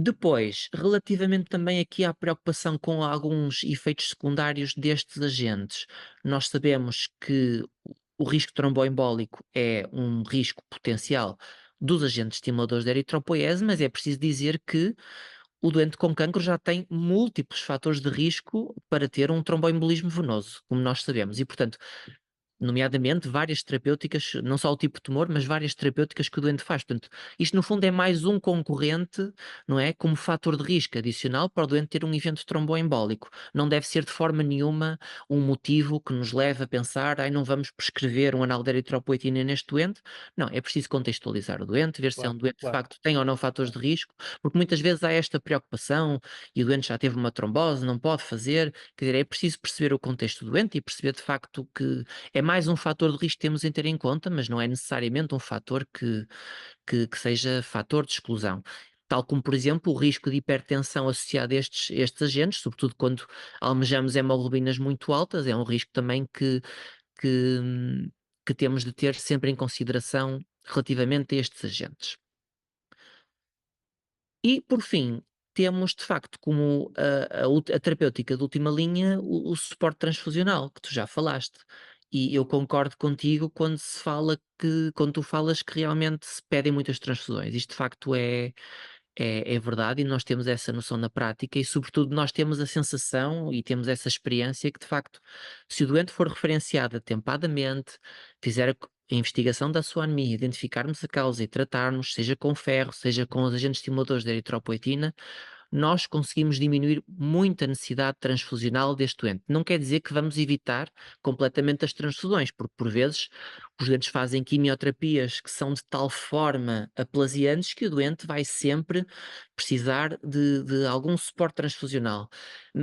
[SPEAKER 3] Depois, relativamente também aqui à preocupação com alguns efeitos secundários destes agentes, nós sabemos que o risco tromboembólico é um risco potencial dos agentes estimuladores da eritropoiese, mas é preciso dizer que o doente com cancro já tem múltiplos fatores de risco para ter um tromboembolismo venoso, como nós sabemos, e portanto nomeadamente várias terapêuticas, não só o tipo de tumor, mas várias terapêuticas que o doente faz. Portanto, isto no fundo é mais um concorrente, não é? Como fator de risco adicional para o doente ter um evento tromboembólico. Não deve ser de forma nenhuma um motivo que nos leve a pensar, não vamos prescrever um anal de eritropoetina neste doente. Não, é preciso contextualizar o doente, ver se é um doente de facto tem ou não fatores de risco, porque muitas vezes há esta preocupação e o doente já teve uma trombose, não pode fazer. Quer dizer, é preciso perceber o contexto do doente e perceber de facto que é mais um fator de risco que temos em ter em conta, mas não é necessariamente um fator que seja fator de exclusão. Tal como, por exemplo, o risco de hipertensão associado a estes agentes, sobretudo quando almejamos hemoglobinas muito altas, é um risco também que, que temos de ter sempre em consideração relativamente a estes agentes. E, por fim, temos, de facto, como a terapêutica de última linha, o suporte transfusional, que tu já falaste. E eu concordo contigo quando tu falas que realmente se pedem muitas transfusões. Isto de facto é verdade, e nós temos essa noção na prática, e sobretudo nós temos a sensação e temos essa experiência que de facto, se o doente for referenciado atempadamente, fizer a investigação da sua anemia, identificarmos a causa e tratarmos, seja com ferro, seja com os agentes estimuladores da eritropoetina, nós conseguimos diminuir muito a necessidade transfusional deste doente. Não quer dizer que vamos evitar completamente as transfusões, porque por vezes os doentes fazem quimioterapias que são de tal forma aplasiantes que o doente vai sempre precisar de algum suporte transfusional.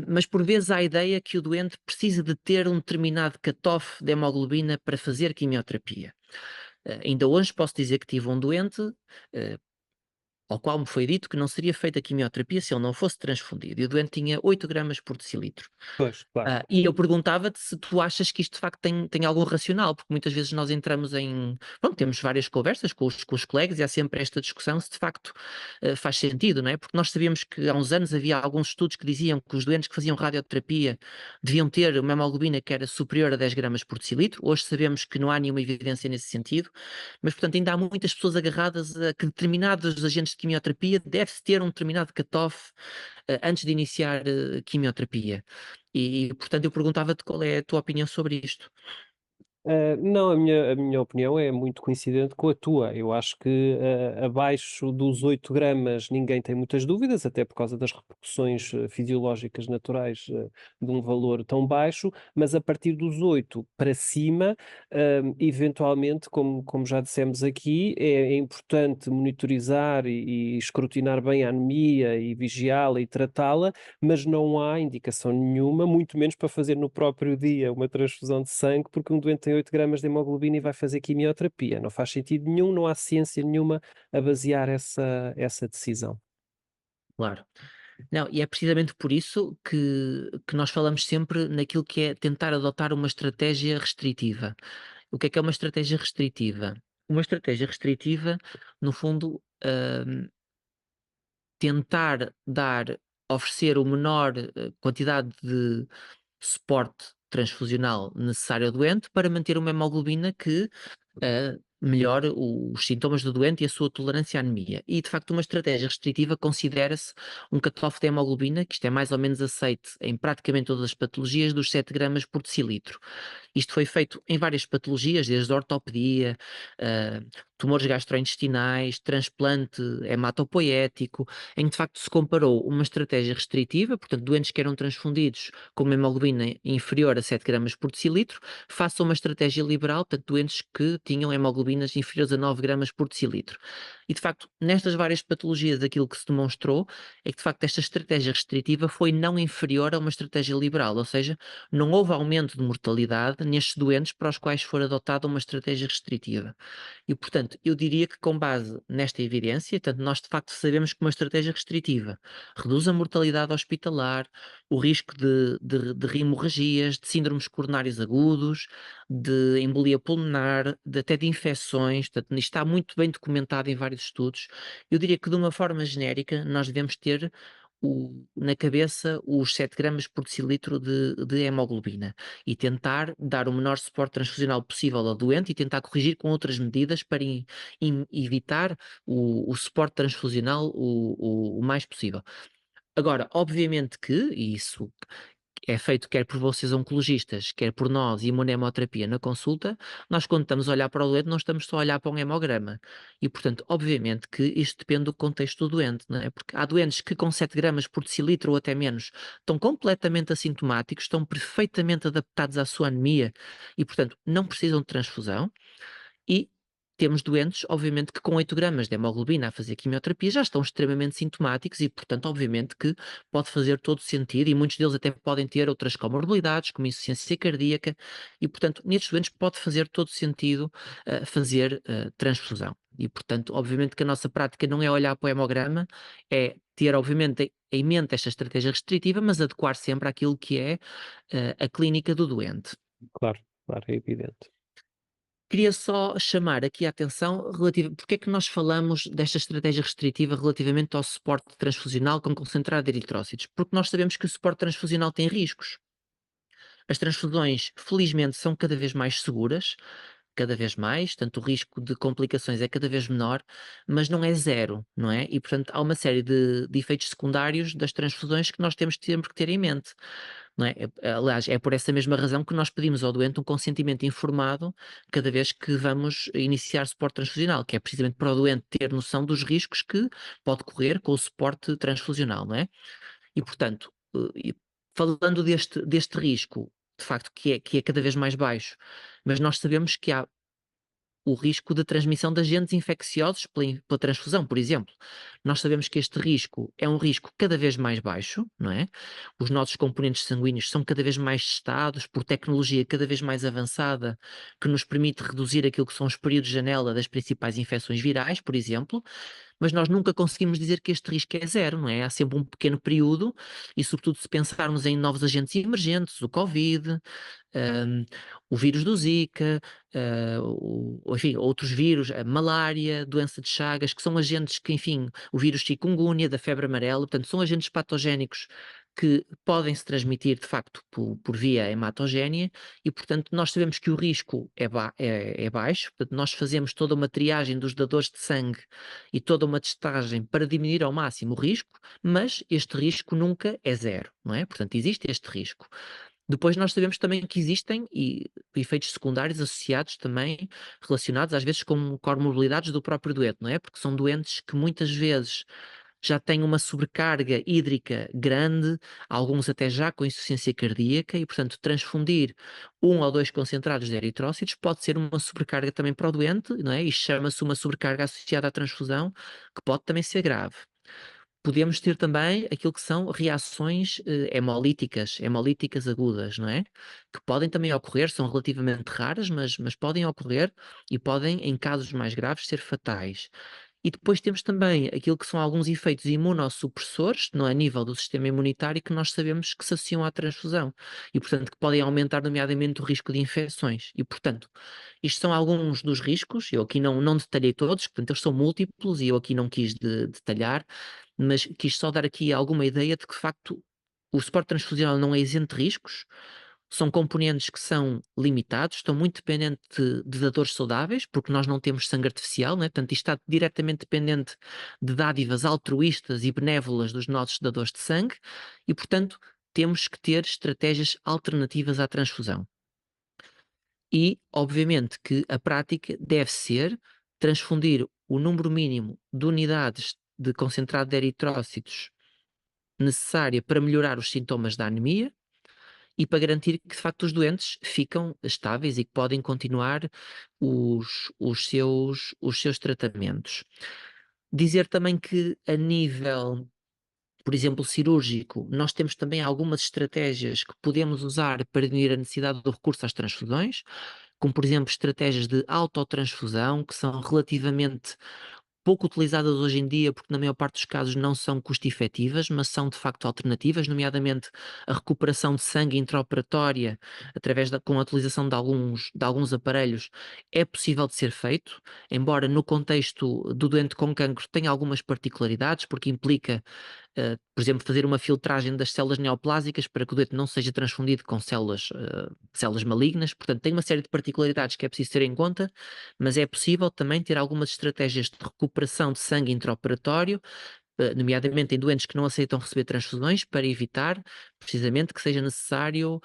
[SPEAKER 3] Mas por vezes há a ideia que o doente precisa de ter um determinado cutoff de hemoglobina para fazer quimioterapia. Ainda hoje posso dizer que tive um doente ao qual me foi dito que não seria feita quimioterapia se ele não fosse transfundido. E o doente tinha 8 gramas por decilitro.
[SPEAKER 4] Pois, claro.
[SPEAKER 3] E eu perguntava-te se tu achas que isto de facto tem algum racional, porque muitas vezes nós entramos Bom, temos várias conversas com os colegas e há sempre esta discussão se de facto faz sentido, não é? Porque nós sabíamos que há uns anos havia alguns estudos que diziam que os doentes que faziam radioterapia deviam ter uma hemoglobina que era superior a 10 gramas por decilitro. Hoje sabemos que não há nenhuma evidência nesse sentido, mas portanto ainda há muitas pessoas agarradas a que determinados agentes de quimioterapia deve-se ter um determinado cutoff antes de iniciar quimioterapia. Portanto, eu perguntava-te qual é a tua opinião sobre isto.
[SPEAKER 4] Não, a minha opinião é muito coincidente com a tua. Eu acho que abaixo dos 8 gramas ninguém tem muitas dúvidas, até por causa das repercussões fisiológicas naturais de um valor tão baixo, mas a partir dos 8 para cima, eventualmente, como já dissemos aqui, é importante monitorizar e escrutinar bem a anemia e vigiá-la e tratá-la, mas não há indicação nenhuma, muito menos para fazer no próprio dia uma transfusão de sangue, porque um doente tem 8 gramas de hemoglobina e vai fazer quimioterapia. Não faz sentido nenhum, não há ciência nenhuma a basear essa decisão.
[SPEAKER 3] Claro. Não, e é precisamente por isso que nós falamos sempre naquilo que é tentar adotar uma estratégia restritiva. O que é uma estratégia restritiva? Uma estratégia restritiva, no fundo, tentar oferecer o menor quantidade de suporte transfusional necessário ao doente para manter uma hemoglobina que melhore os sintomas do doente e a sua tolerância à anemia. E, de facto, uma estratégia restritiva considera-se um cutoff de hemoglobina, que isto é mais ou menos aceite em praticamente todas as patologias, dos 7 gramas por decilitro. Isto foi feito em várias patologias, desde ortopedia, tumores gastrointestinais, transplante hematopoético, em que de facto se comparou uma estratégia restritiva, portanto doentes que eram transfundidos com uma hemoglobina inferior a 7 gramas por decilitro, face a uma estratégia liberal, portanto doentes que tinham hemoglobinas inferiores a 9 gramas por decilitro. E de facto, nestas várias patologias, aquilo que se demonstrou é que de facto esta estratégia restritiva foi não inferior a uma estratégia liberal, ou seja, não houve aumento de mortalidade nestes doentes para os quais for adotada uma estratégia restritiva. E, portanto, eu diria que com base nesta evidência, portanto, nós de facto sabemos que uma estratégia restritiva reduz a mortalidade hospitalar, o risco de hemorragias, de síndromes coronários agudos, de embolia pulmonar, até de infecções, portanto, isto está muito bem documentado em vários estudos. Eu diria que de uma forma genérica nós devemos ter na cabeça os 7 gramas por decilitro de hemoglobina e tentar dar o menor suporte transfusional possível ao doente e tentar corrigir com outras medidas para evitar o suporte transfusional o mais possível. Agora, obviamente que, e isso é feito quer por vocês oncologistas, quer por nós, imunemoterapia na consulta, nós quando estamos a olhar para o doente não estamos só a olhar para um hemograma. E, portanto, obviamente que isto depende do contexto do doente, não é? Porque há doentes que com 7 gramas por decilitro ou até menos estão completamente assintomáticos, estão perfeitamente adaptados à sua anemia e, portanto, não precisam de transfusão. E temos doentes, obviamente, que com 8 gramas de hemoglobina a fazer quimioterapia já estão extremamente sintomáticos e, portanto, obviamente que pode fazer todo sentido e muitos deles até podem ter outras comorbilidades, como insuficiência cardíaca e, portanto, nestes doentes pode fazer todo sentido fazer transfusão. E, portanto, obviamente que a nossa prática não é olhar para o hemograma, é ter, obviamente, em mente esta estratégia restritiva, mas adequar sempre àquilo que é a clínica do doente.
[SPEAKER 4] Claro, claro, é evidente.
[SPEAKER 3] Queria só chamar aqui a atenção relativa porque é que nós falamos desta estratégia restritiva relativamente ao suporte transfusional com concentrado de eritrócitos? Porque nós sabemos que o suporte transfusional tem riscos. As transfusões, felizmente, são cada vez mais seguras, cada vez mais, tanto o risco de complicações é cada vez menor, mas não é zero, não é? E, portanto, há uma série de efeitos secundários das transfusões que nós temos sempre que ter em mente, não é? Aliás, é por essa mesma razão que nós pedimos ao doente um consentimento informado cada vez que vamos iniciar suporte transfusional, que é precisamente para o doente ter noção dos riscos que pode correr com o suporte transfusional, não é? E portanto, falando deste risco, de facto, que é cada vez mais baixo, mas nós sabemos que há o risco de transmissão de agentes infecciosos pela transfusão, por exemplo. Nós sabemos que este risco é um risco cada vez mais baixo, não é? Os nossos componentes sanguíneos são cada vez mais testados por tecnologia cada vez mais avançada, que nos permite reduzir aquilo que são os períodos de janela das principais infecções virais, por exemplo, mas nós nunca conseguimos dizer que este risco é zero, não é? Há sempre um pequeno período, e sobretudo se pensarmos em novos agentes emergentes, o Covid, hum, o vírus do Zika, enfim, outros vírus, a malária, doença de Chagas, que são agentes que, enfim, o vírus chikungunya, da febre amarela, portanto, são agentes patogénicos que podem se transmitir de facto por via hematogénea e, portanto, nós sabemos que o risco é baixo, portanto, nós fazemos toda uma triagem dos dadores de sangue e toda uma testagem para diminuir ao máximo o risco, mas este risco nunca é zero, não é? Portanto, existe este risco. Depois nós sabemos também que existem efeitos secundários associados também, relacionados às vezes com comorbilidades do próprio doente, não é? Porque são doentes que muitas vezes já têm uma sobrecarga hídrica grande, alguns até já com insuficiência cardíaca e, portanto, transfundir 1 ou 2 concentrados de eritrócitos pode ser uma sobrecarga também para o doente, não é? E chama-se uma sobrecarga associada à transfusão, que pode também ser grave. Podemos ter também aquilo que são reações hemolíticas agudas, não é? Que podem também ocorrer, são relativamente raras, mas podem ocorrer e podem, em casos mais graves, ser fatais. E depois temos também aquilo que são alguns efeitos imunossupressores, não é, a nível do sistema imunitário, que nós sabemos que se associam à transfusão e, portanto, que podem aumentar, nomeadamente, o risco de infecções. E, portanto, isto são alguns dos riscos. Eu aqui não detalhei todos, portanto, eles são múltiplos e eu aqui não quis detalhar, mas quis só dar aqui alguma ideia de que, de facto, o suporte transfusional não é isento de riscos, são componentes que são limitados, estão muito dependentes de dadores saudáveis, porque nós não temos sangue artificial, né? Portanto, isto está diretamente dependente de dádivas altruístas e benévolas dos nossos dadores de sangue e, portanto, temos que ter estratégias alternativas à transfusão. E, obviamente, que a prática deve ser transfundir o número mínimo de unidades de concentrado de eritrócitos necessária para melhorar os sintomas da anemia e para garantir que de facto os doentes ficam estáveis e que podem continuar os seus tratamentos. Dizer também que a nível, por exemplo, cirúrgico, nós temos também algumas estratégias que podemos usar para diminuir a necessidade do recurso às transfusões, como por exemplo estratégias de autotransfusão, que são relativamente pouco utilizadas hoje em dia, porque na maior parte dos casos não são custo-efetivas, mas são de facto alternativas, nomeadamente a recuperação de sangue intraoperatória com a utilização de alguns aparelhos é possível de ser feito, embora no contexto do doente com cancro tenha algumas particularidades, porque implica por exemplo, fazer uma filtragem das células neoplásicas para que o doente não seja transfundido com células malignas. Portanto, tem uma série de particularidades que é preciso ter em conta, mas é possível também ter algumas estratégias de recuperação de sangue intraoperatório, nomeadamente em doentes que não aceitam receber transfusões, para evitar precisamente que seja necessário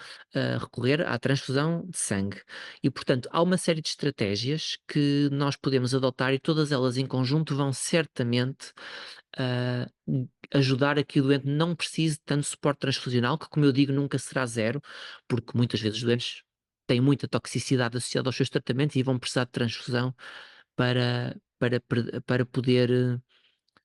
[SPEAKER 3] recorrer à transfusão de sangue. E, portanto, há uma série de estratégias que nós podemos adotar e todas elas em conjunto vão certamente ah, ajudar a que o doente não precise de tanto suporte transfusional, que, como eu digo, nunca será zero, porque muitas vezes os doentes têm muita toxicidade associada aos seus tratamentos e vão precisar de transfusão para poder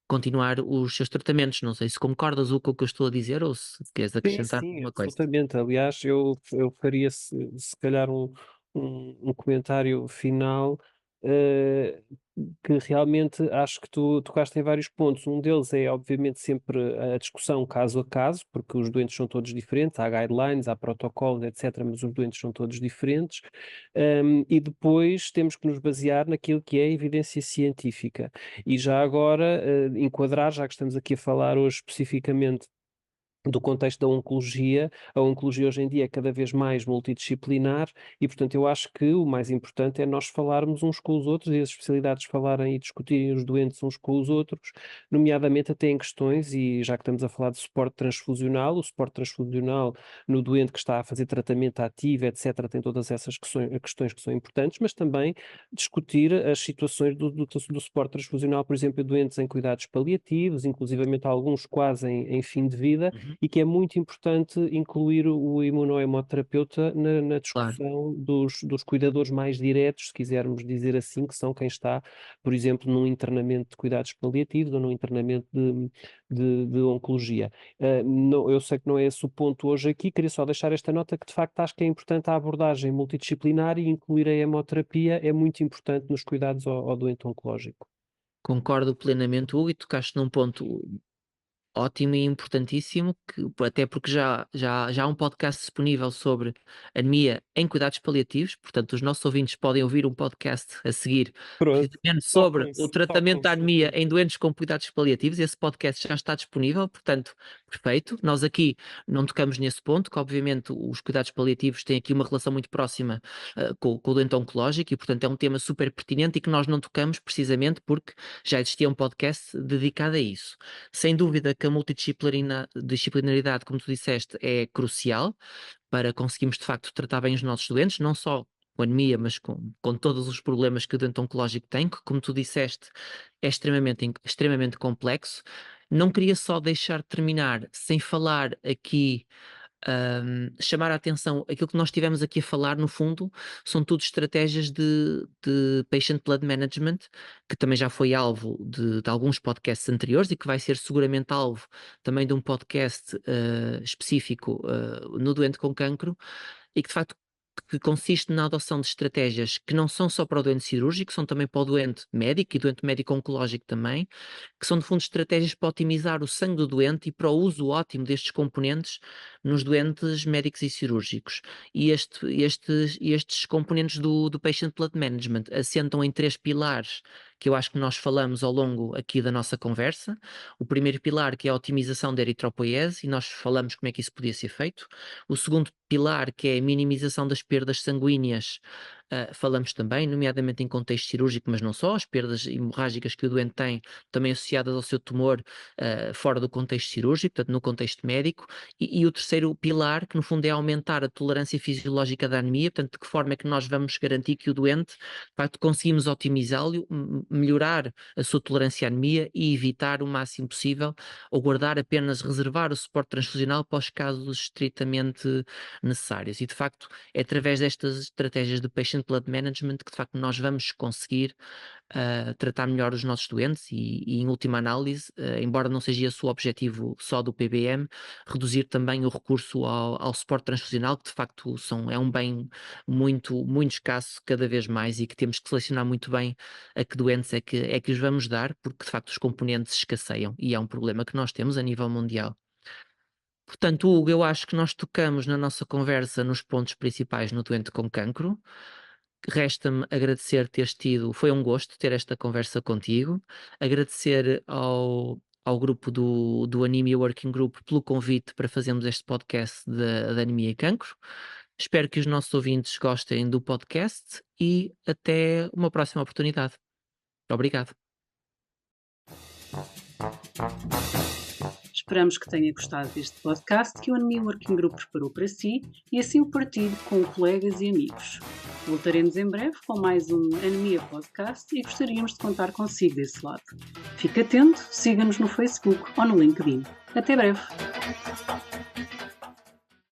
[SPEAKER 3] continuar os seus tratamentos. Não sei se concordas com o que eu estou a dizer ou se queres
[SPEAKER 4] Sim,
[SPEAKER 3] acrescentar
[SPEAKER 4] sim,
[SPEAKER 3] alguma coisa.
[SPEAKER 4] absolutamente. Aliás, eu faria se calhar um comentário final, que realmente acho que tu tocaste em vários pontos. Um deles é, obviamente, sempre a discussão caso a caso, porque os doentes são todos diferentes, há guidelines, há protocolos, etc., mas os doentes são todos diferentes. E depois temos que nos basear naquilo que é a evidência científica. E já agora, enquadrar, já que estamos aqui a falar hoje especificamente do contexto da oncologia, a oncologia hoje em dia é cada vez mais multidisciplinar e, portanto, eu acho que o mais importante é nós falarmos uns com os outros e as especialidades falarem e discutirem os doentes uns com os outros, nomeadamente até em questões, e já que estamos a falar de suporte transfusional, o suporte transfusional no doente que está a fazer tratamento ativo, etc., tem todas essas questões que são importantes, mas também discutir as situações do suporte transfusional, por exemplo, em doentes em cuidados paliativos, inclusivamente alguns quase em fim de vida, e que é muito importante incluir o imunohemoterapeuta na
[SPEAKER 3] Claro.
[SPEAKER 4] discussão dos cuidadores mais diretos, se quisermos dizer assim, que são quem está, por exemplo, num internamento de cuidados paliativos ou num internamento de oncologia. Eu sei que não é esse o ponto hoje aqui, queria só deixar esta nota que de facto acho que é importante a abordagem multidisciplinar e incluir a hemoterapia é muito importante nos cuidados ao doente oncológico.
[SPEAKER 3] Concordo plenamente, Hugo, e tocaste num ponto ótimo e importantíssimo, até porque já há um podcast disponível sobre anemia em cuidados paliativos, portanto os nossos ouvintes podem ouvir um podcast a seguir
[SPEAKER 4] Pronto,
[SPEAKER 3] precisamente sobre o tratamento da
[SPEAKER 4] tocam-se.
[SPEAKER 3] anemia em doentes com cuidados paliativos. Esse podcast já está disponível, portanto, perfeito. Nós aqui não tocamos nesse ponto, que obviamente os cuidados paliativos têm aqui uma relação muito próxima com o doente oncológico e, portanto, é um tema super pertinente e que nós não tocamos precisamente porque já existia um podcast dedicado a isso. Sem dúvida que a multidisciplinaridade, como tu disseste, é crucial para conseguirmos de facto tratar bem os nossos doentes, não só com anemia, mas com todos os problemas que o doente oncológico tem, que, como tu disseste, é extremamente complexo. Não queria só deixar de terminar sem falar aqui, chamar a atenção, aquilo que nós estivemos aqui a falar, no fundo, são tudo estratégias de patient blood management, que também já foi alvo de alguns podcasts anteriores e que vai ser seguramente alvo também de um podcast específico no doente com cancro, e que de facto que consiste na adoção de estratégias que não são só para o doente cirúrgico, são também para o doente médico e doente médico oncológico também, que são de fundo estratégias para otimizar o sangue do doente e para o uso ótimo destes componentes nos doentes médicos e cirúrgicos. E estes componentes do Patient Blood Management assentam em 3 pilares que eu acho que nós falamos ao longo aqui da nossa conversa. O primeiro pilar, que é a otimização da eritropoiese, e nós falamos como é que isso podia ser feito. O segundo pilar, que é a minimização das perdas sanguíneas, falamos também, nomeadamente em contexto cirúrgico, mas não só, as perdas hemorrágicas que o doente tem, também associadas ao seu tumor, fora do contexto cirúrgico, portanto no contexto médico. E o terceiro pilar, que no fundo é aumentar a tolerância fisiológica da anemia, portanto de que forma é que nós vamos garantir que o doente, de facto, conseguimos otimizá-lo, melhorar a sua tolerância à anemia e evitar o máximo possível, ou guardar apenas, reservar o suporte transfusional para os casos estritamente necessários. E de facto é através destas estratégias de patient blood management que de facto nós vamos conseguir tratar melhor os nossos doentes e em última análise, embora não seja esse o objetivo só do PBM, reduzir também o recurso ao suporte transfusional, que de facto é um bem muito, muito escasso cada vez mais e que temos que selecionar muito bem a que doentes é que os vamos dar, porque de facto os componentes escasseiam e é um problema que nós temos a nível mundial. Portanto, Hugo, eu acho que nós tocamos na nossa conversa nos pontos principais no doente com cancro. Resta-me agradecer teres tido, foi um gosto ter esta conversa contigo, agradecer ao grupo do Anemia Working Group pelo convite para fazermos este podcast de anemia e cancro. Espero que os nossos ouvintes gostem do podcast e até uma próxima oportunidade. Obrigado.
[SPEAKER 1] Esperamos que tenha gostado deste podcast que o Anemia Working Group preparou para si e assim o partilhe com colegas e amigos. Voltaremos em breve com mais um Anemia Podcast e gostaríamos de contar consigo desse lado. Fique atento, siga-nos no Facebook ou no LinkedIn. Até breve!